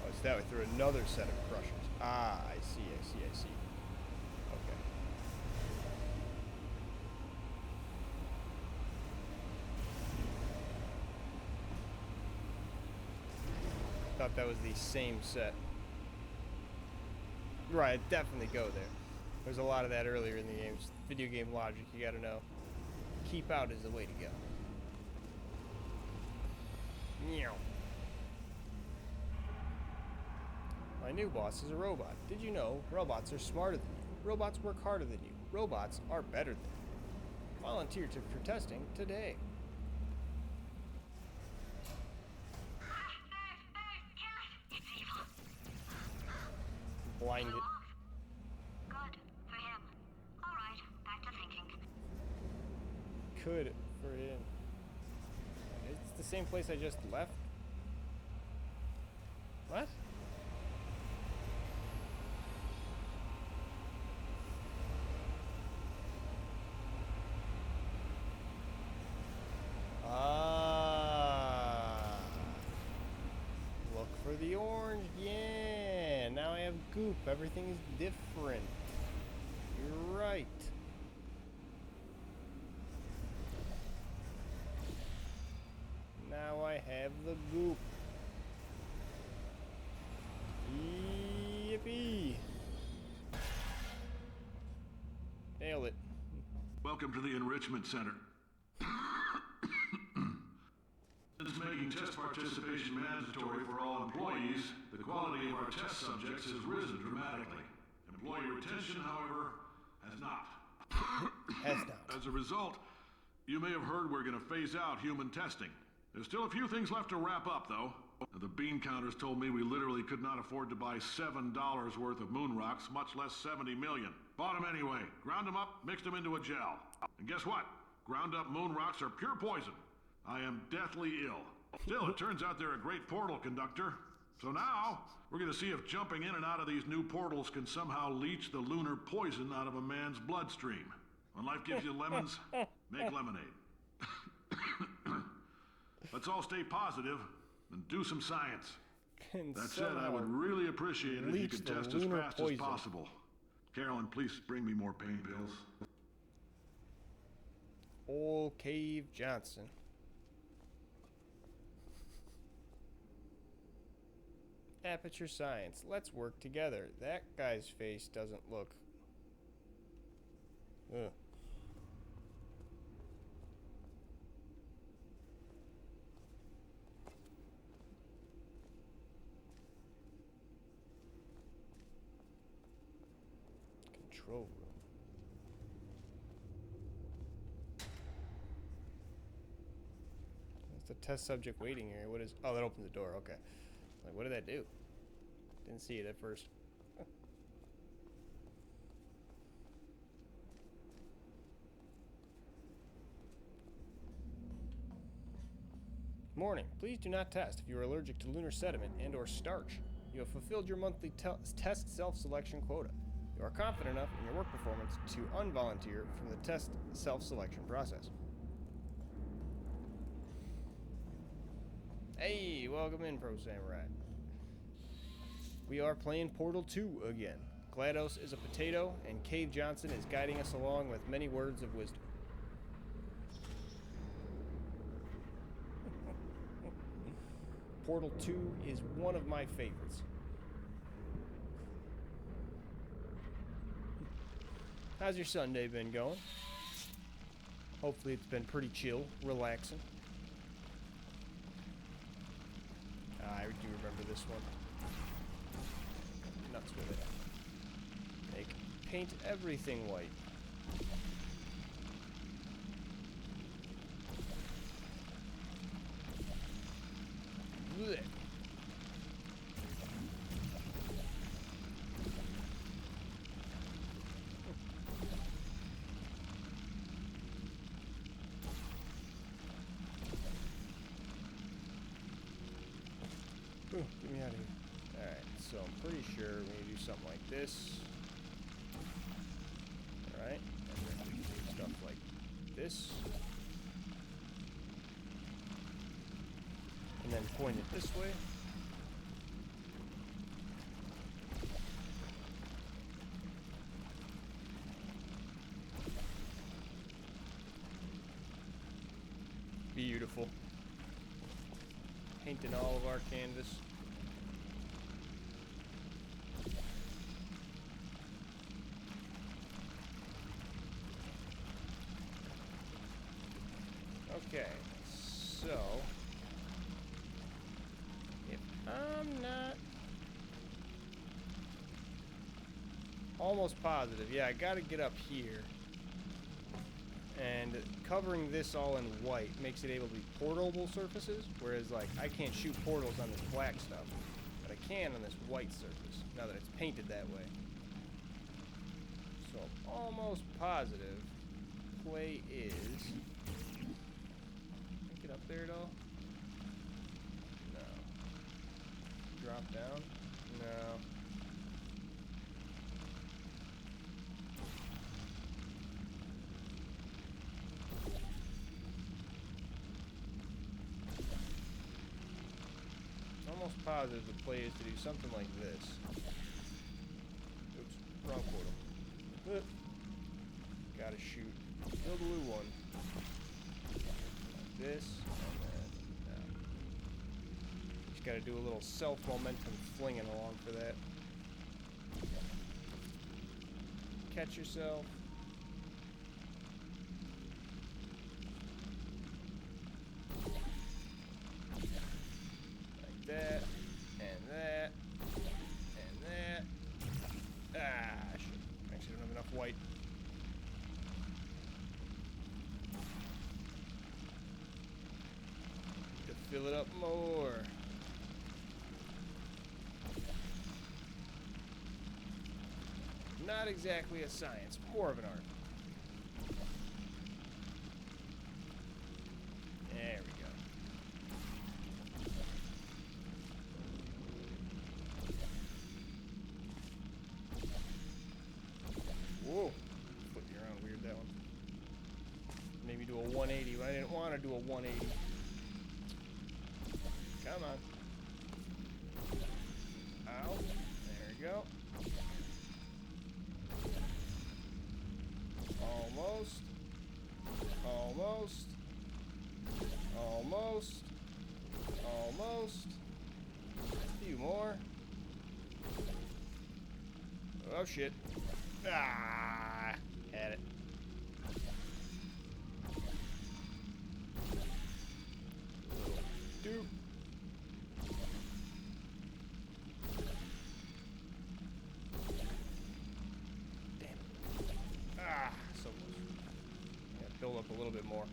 Oh, it's that way through another set of crushers. Ah, I see. Okay. Thought that was the same set. Right, definitely go there. There's a lot of that earlier in the game. Just video game logic, you gotta know. Keep out is the way to go. Meow. My new boss is a robot. Did you know robots are smarter than you? Robots work harder than you. Robots are better than you. Volunteer for testing today. It's evil. Blinded. Good for him. All right, back to thinking. Could for him. It's the same place I just left. What? Ah. Look for the orange. Yeah. Now I have goop. Everything is different. You're right. Now I have the goop. Yippee. Nailed it. Welcome to the Enrichment Center. Since making test participation mandatory for all employees, the quality of our test subjects has risen dramatically. Employee retention, however, has not. Has not. As a result, you may have heard we're going to phase out human testing. There's still a few things left to wrap up, though. The bean counters told me we literally could not afford to buy $7 worth of moon rocks, much less 70 million. Bought them anyway, ground them up, mixed them into a gel. And guess what? Ground up moon rocks are pure poison. I am deathly ill. Still, it turns out they're a great portal conductor. So now, we're gonna see if jumping in and out of these new portals can somehow leach the lunar poison out of a man's bloodstream. When life gives you lemons, make lemonade. Let's all stay positive and do some science. That said, I would really appreciate it if you could test as fast as possible. Carolyn, please bring me more pain pills. Old Cave Johnson. Aperture Science. Let's work together. That guy's face doesn't look... Ugh. Control room. That's the test subject waiting here. What is... Oh, that opened the door. Okay. Like, what did that do? Didn't see it at first. Morning. Please do not test if you are allergic to lunar sediment and or starch. You have fulfilled your monthly test self-selection quota. You are confident enough in your work performance to unvolunteer from the test self-selection process. Hey, welcome in, Pro Samurai. We are playing Portal 2 again. GLaDOS is a potato, and Cave Johnson is guiding us along with many words of wisdom. Portal 2 is one of my favorites. How's your Sunday been going? Hopefully it's been pretty chill, relaxing. I do remember this one. Nuts with it. Paint everything white. Blech. Ooh, get me out of here. Alright, so I'm pretty sure we're going to do something like this. Alright, and then we can do stuff like this. And then point it this way. Beautiful. Painting all of our canvas. Okay, so if I'm not almost positive, yeah, I gotta get up here. And covering this all in white makes it able to be portable surfaces, whereas like I can't shoot portals on this black stuff, but I can on this white surface, now that it's painted that way. So I'm almost positive play is... Can I get up there at all? No. Drop down? No. Almost positive the play is to do something like this. Oops, wrong portal. Gotta shoot the blue one. Like this, and then just gotta do a little self-momentum flinging along for that. Catch yourself. That, and that, and that. Ah, shit. Actually, I don't have enough white. Need to fill it up more. Not exactly a science, more of an art. There we go. Whoa, flipped me around weird, that one. Maybe do a 180, but I didn't want to do a 180. Come on. Ow. There we go. Almost. Almost. Almost. Almost. A few more. Oh shit. Ah, had it. Dude. Damn it. Ah, so close. Gotta build up a little bit more.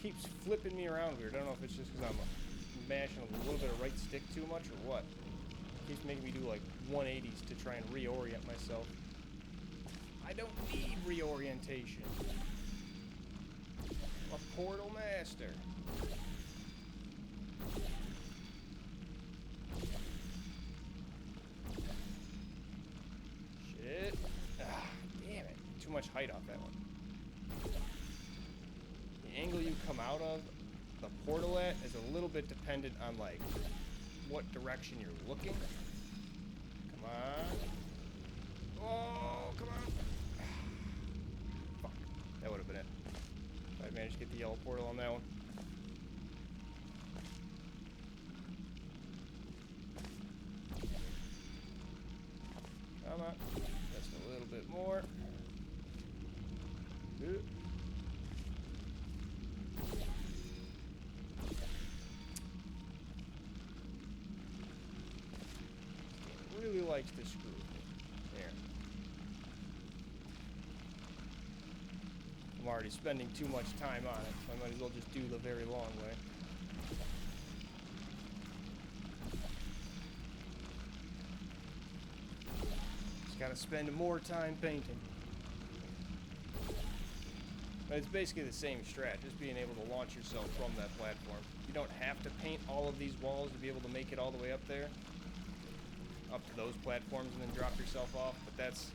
Keeps flipping me around weird. I don't know if it's just because I'm mashing a little bit of right stick too much or what. Keeps making me do like 180s to try and reorient myself. I don't need reorientation. I'm a portal master. Shit. Ah, damn it. Too much height off that one. The angle you come out of the portal at is a little bit dependent on like what direction you're looking. Come on. Oh, come on. Fuck. That would have been it. If I managed to get the yellow portal on that one. Come on. Just a little bit more. Good. Really likes to screw with me. There. I'm already spending too much time on it, so I might as well just do the very long way. Just gotta spend more time painting. But it's basically the same strat, just being able to launch yourself from that platform. You don't have to paint all of these walls to be able to make it all the way up there. Up to those platforms and then drop yourself off, but that's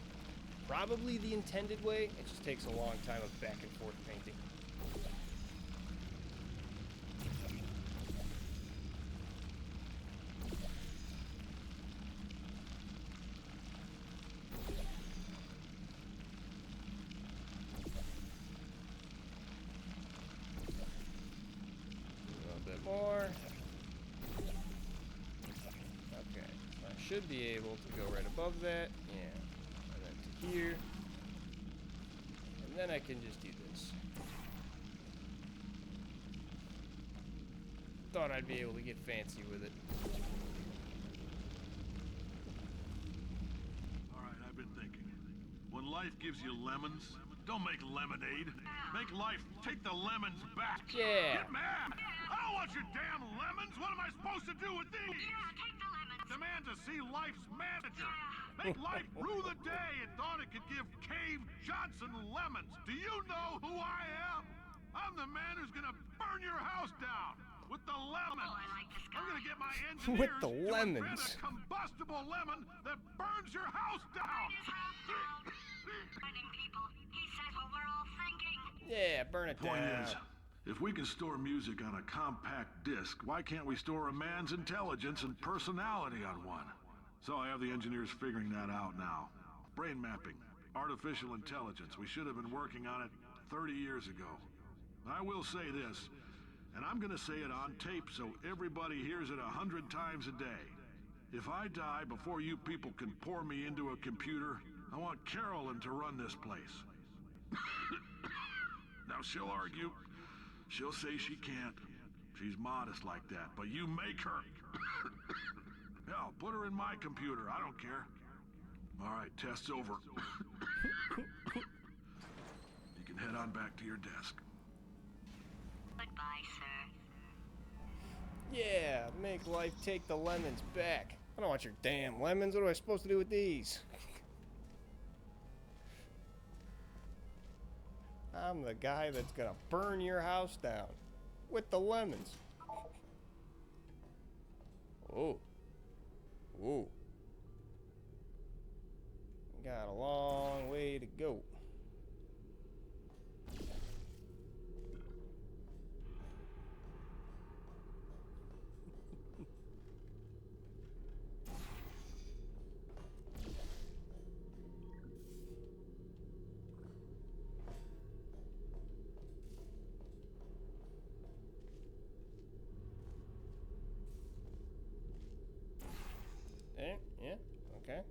probably the intended way. It just takes a long time of back and forth painting. A little bit more. Okay, should be able to go right above that. Yeah. And then to here. And then I can just do this. Thought I'd be able to get fancy with it. Alright, I've been thinking. When life gives you lemons, don't make lemonade. Make life take the lemons back. Yeah. Get mad! I don't want your damn lemons! What am I supposed to do with these? Yeah, take the lemons. Demand to see life's manager. Make life rue the day it thought it could give Cave Johnson lemons. Do you know who I am? I'm the man who's gonna burn your house down with the lemons. Oh, I like this guy. I'm gonna get my engineers With the to lemons. invent a combustible lemon that burns your house down. His house down. Burning people. He says what we're all thinking. Yeah, burn it Point down. is, if we can store music on a compact disc, why can't we store a man's intelligence and personality on one? So I have the engineers figuring that out now. Brain mapping, artificial intelligence. We should have been working on it 30 years ago. I will say this, and I'm gonna say it on tape so everybody hears it 100 times a day. If I die before you people can pour me into a computer, I want Carolyn to run this place. Now she'll argue. She'll say she can't. She's modest like that, but you make her. Hell, put her in my computer. I don't care. All right, test's over. You can head on back to your desk. Goodbye, sir. Yeah, make life take the lemons back. I don't want your damn lemons. What am I supposed to do with these? I'm the guy that's gonna burn your house down with the lemons. Oh. Whoa. Got a long way to go. Yeah, okay.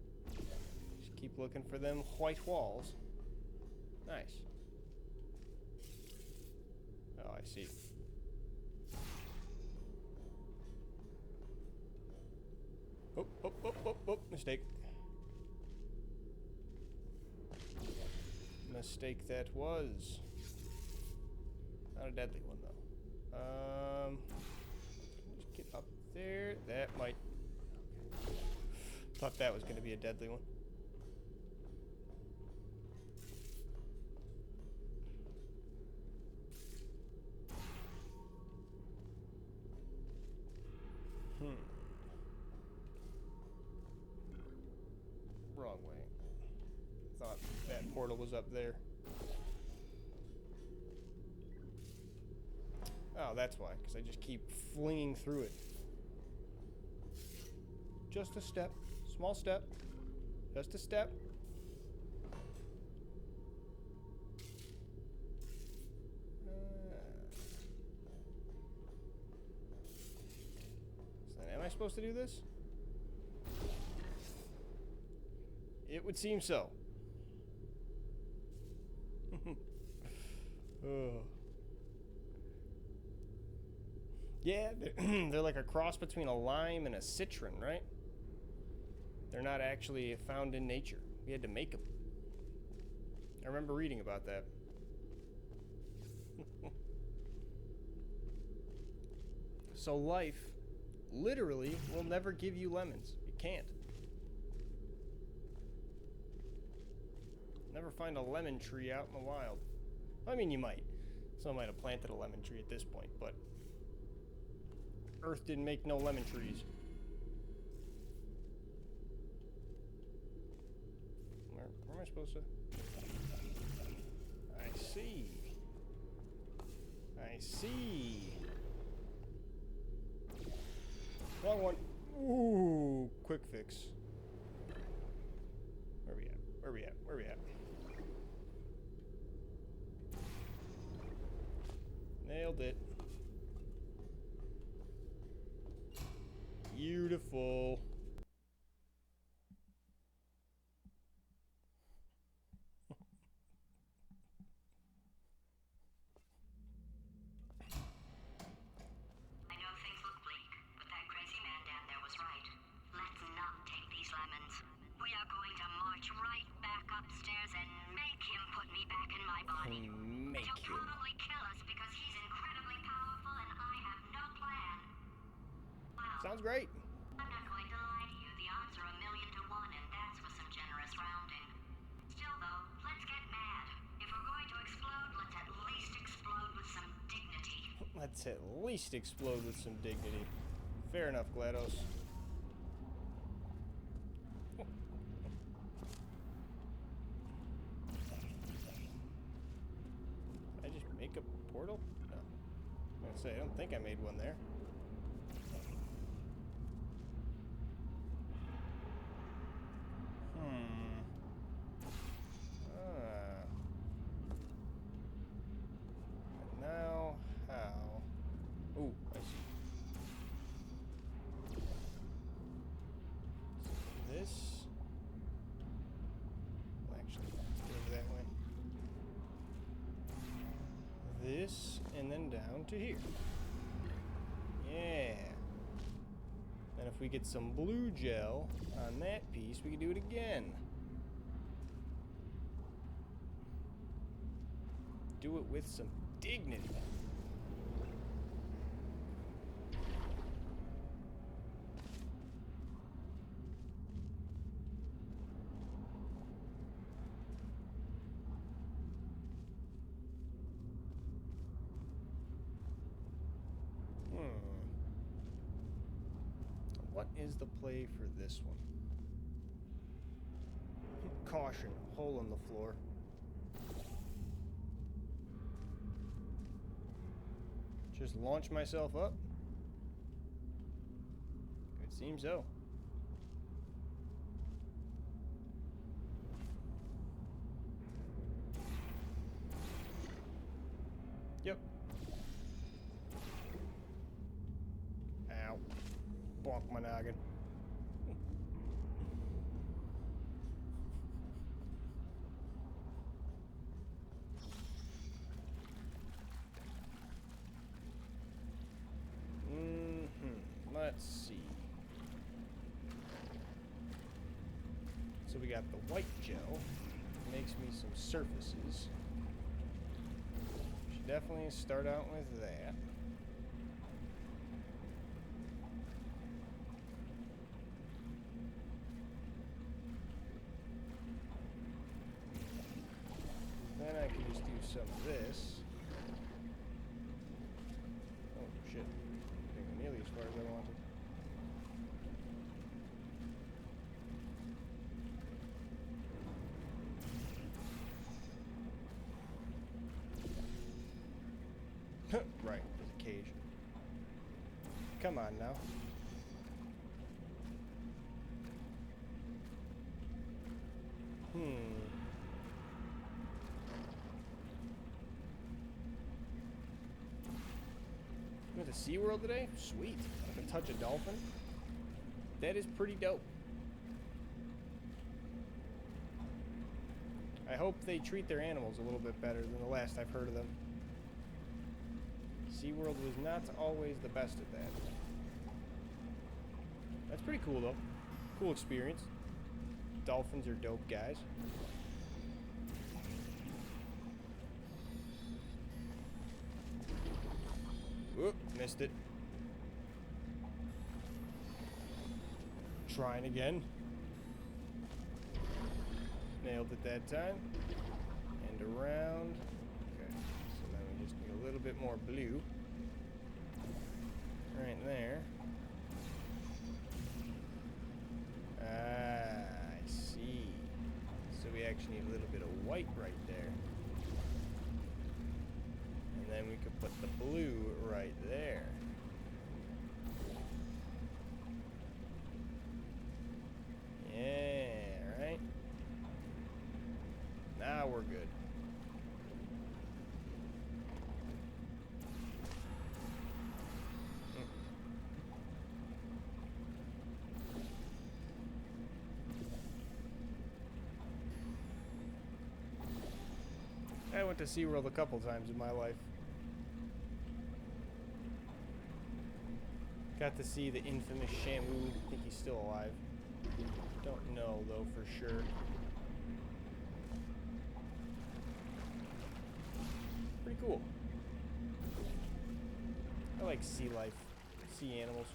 Just keep looking for them white walls. Nice. Oh, I see. Oh, mistake. Mistake that was. Not a deadly one, though. Just get up there. That might... Thought that was going to be a deadly one. Wrong way. Thought that portal was up there. Oh, that's why, because I just keep flinging through it. Just a step. Small step. Just a step. So am I supposed to do this? It would seem so. Oh. Yeah, they're like a cross between a lime and a citron, right? They're not actually found in nature. We had to make them. I remember reading about that. So life, literally, will never give you lemons. It can't. Never find a lemon tree out in the wild. I mean, you might. Someone might have planted a lemon tree at this point, but Earth didn't make no lemon trees. Where am I supposed to? I see. I see. Wrong one. Ooh, quick fix. Where we at? Where we at? Where we at? Nailed it. Beautiful. make He'll him. probably kill us because he's incredibly powerful and I have no plan. Well, Sounds great. I'm not going to lie to you. The odds are 1,000,000 to 1, and that's with some generous rounding. Still, though, let's get mad. If we're going to explode, let's at least explode with some dignity. Let's at least explode with some dignity. Fair enough, GLaDOS. Did I just make a portal? No. I was gonna say, I don't think I made one there. And now, how? Ooh, I see. So this. Well, actually, let's go that way. This, and then down to here. Yeah. And if we get some blue gel on that piece, we can do it again. Do it with some dignity. What is the play for this one? Caution, hole in the floor. Just launch myself up? It seems so. Yep. Ow. Bonk my noggin. Let's see. So we got the white gel. Makes me some surfaces. Should definitely start out with that. Then I can just do some of this. Oh shit. Didn't go nearly as far as I wanted. Right, there's a cage. Come on now. Went to SeaWorld today? Sweet. I can touch a dolphin. That is pretty dope. I hope they treat their animals a little bit better than the last I've heard of them. SeaWorld was not always the best at that. That's pretty cool though. Cool experience. Dolphins are dope guys. Whoop, missed it. Trying again. Nailed it that time. And around. Okay, so now we just need a little bit more blue. Right there. Ah, I see. So we actually need a little bit of white right there. And then we could put the blue right there. Yeah, right? Now we're good. I went to SeaWorld a couple times in my life. Got to see the infamous Shamu. I think he's still alive. Don't know though for sure. Cool. I like sea life, sea animals.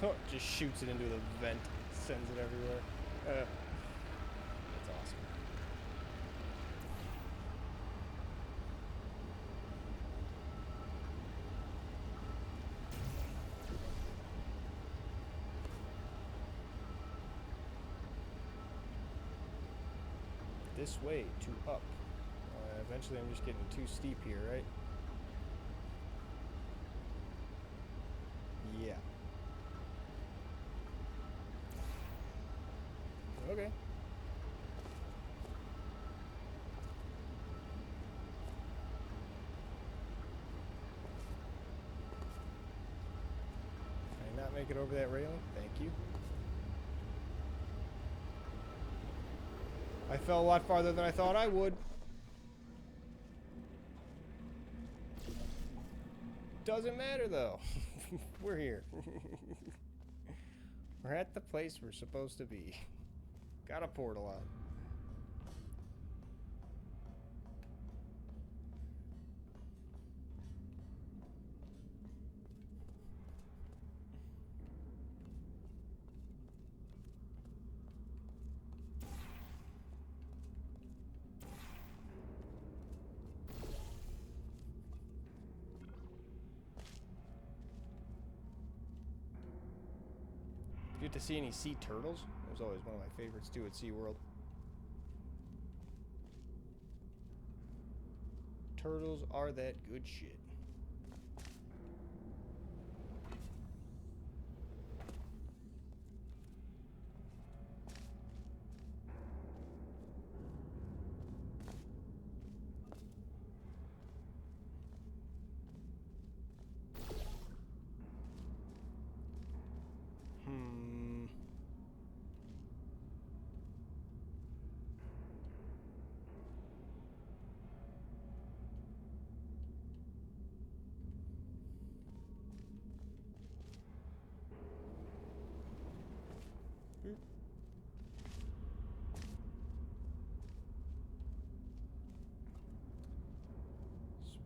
Oh, just shoots it into the vent, sends it everywhere. That's awesome. This way to up. Eventually I'm just getting too steep here, right? Yeah. Okay. Can I not make it over that railing? Thank you. I fell a lot farther than I thought I would. Doesn't matter though. We're here. We're at the place we're supposed to be. Got a portal on. Do you get to see any sea turtles? That was always one of my favorites too at SeaWorld. Turtles are that good shit.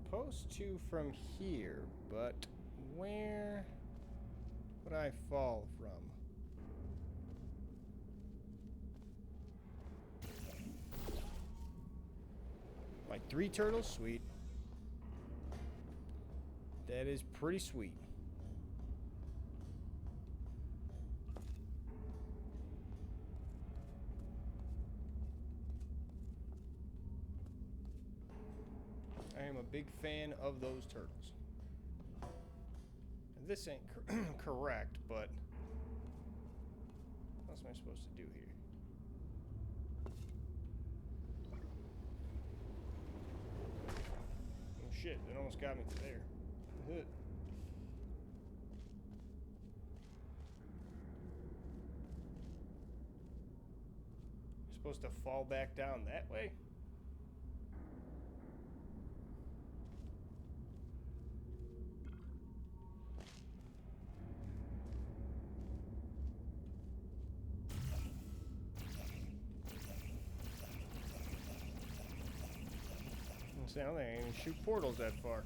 Supposed to from here, but where would I fall from? Like 3 turtles? Sweet. That is pretty sweet. I am a big fan of those turtles. And this ain't correct, but what else am I supposed to do here? Oh shit, it almost got me to there. Supposed to fall back down that way? I don't think I can even shoot portals that far.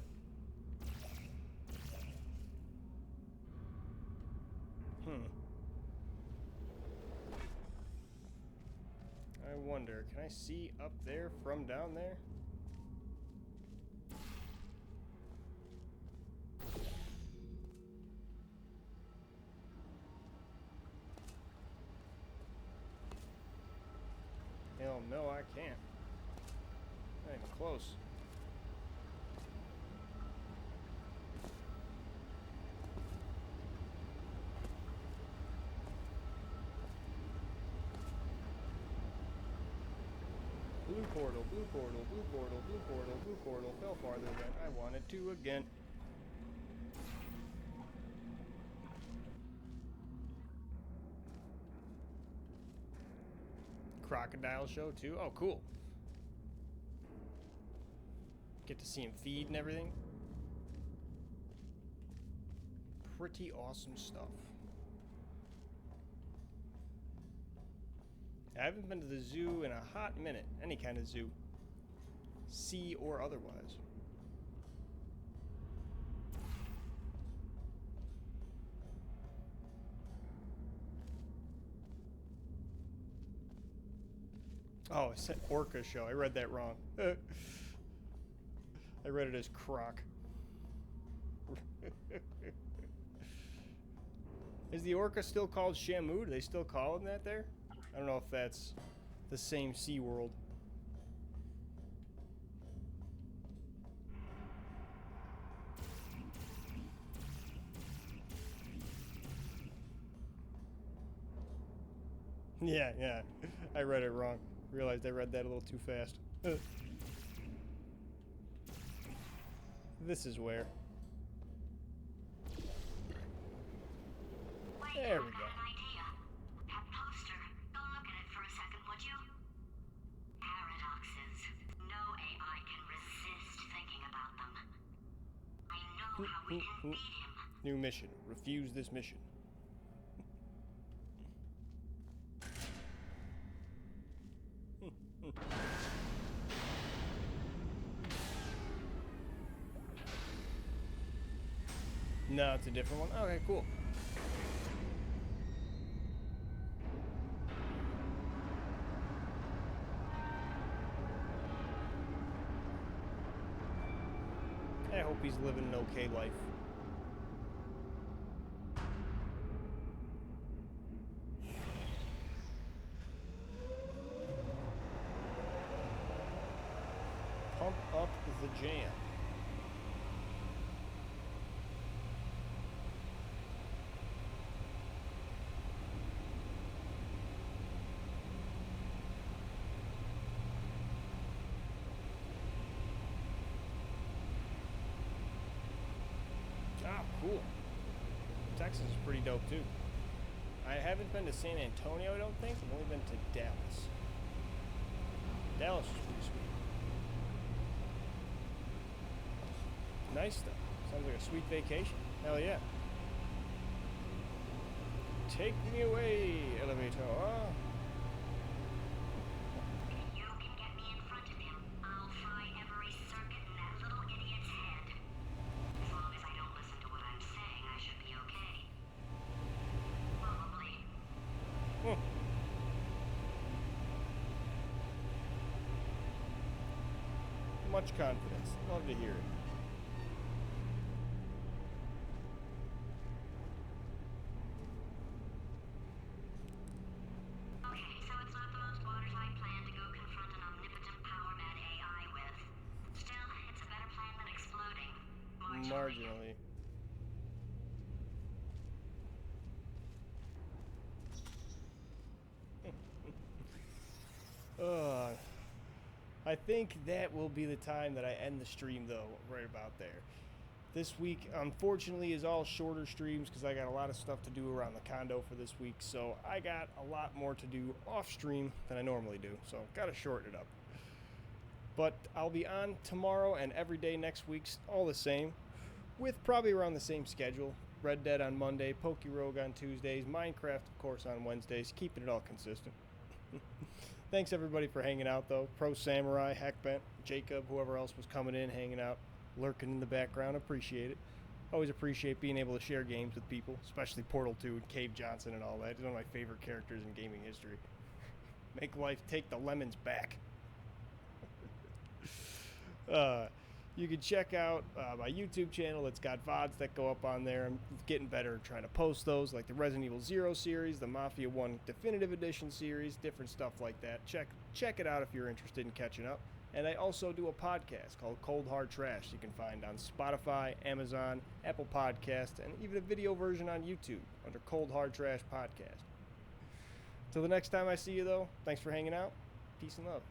I wonder, can I see up there from down there? Hell no, I can't. Not even close. Blue portal, blue portal, blue portal, blue portal, blue portal. Fell farther than I wanted to again. Crocodile show too? Oh, cool. Get to see him feed and everything. pretty awesome stuff. I haven't been to the zoo in a hot minute. Any kind of zoo. Sea or otherwise. Oh, it said orca show. I read that wrong. I read it as croc. Is the orca still called Shamu? Do they still call him that there? I don't know if that's the same SeaWorld. Yeah. I read it wrong. Realized I read that a little too fast. This is where. There we go. That poster. Go look at it for a second, would you? Paradoxes. No AI can resist thinking about them. I know how we can beat him. New mission. Refuse this mission. No, it's a different one. Okay, cool. I hope he's living an okay life. Pump up the jam. Ah, cool. Texas is pretty dope too. I haven't been to San Antonio, I don't think. I've only been to Dallas. Dallas is pretty sweet. Nice stuff. Sounds like a sweet vacation. Hell yeah. Take me away, elevator. You can get me in front of him. I'll fry every circuit in that little idiot's head. As long as I don't listen to what I'm saying, I should be okay. Probably. Much confidence. Love to hear it. Okay, so it's not the most watertight plan to go confront an omnipotent power-mad AI with. Still, it's a better plan than exploding. Marginally. I think that will be the time that I end the stream, though, right about there. This week, unfortunately, is all shorter streams because I got a lot of stuff to do around the condo for this week, so I got a lot more to do off stream than I normally do, so gotta shorten it up. But I'll be on tomorrow and every day next week, all the same, with probably around the same schedule. Red Dead on Monday, Pokerogue on Tuesdays, Minecraft, of course, on Wednesdays, keeping it all consistent. Thanks everybody for hanging out though. Pro Samurai, Heckbent, Jacob, whoever else was coming in, hanging out, lurking in the background. Appreciate it. Always appreciate being able to share games with people, especially Portal 2 and Cave Johnson and all that. He's one of my favorite characters in gaming history. Make life take the lemons back. You can check out my YouTube channel. It's got VODs that go up on there. I'm getting better at trying to post those, like the Resident Evil 0 series, the Mafia 1 Definitive Edition series, different stuff like that. Check it out if you're interested in catching up. And I also do a podcast called Cold Hard Trash you can find on Spotify, Amazon, Apple Podcast, and even a video version on YouTube under Cold Hard Trash Podcast. Till the next time I see you, though, thanks for hanging out. Peace and love.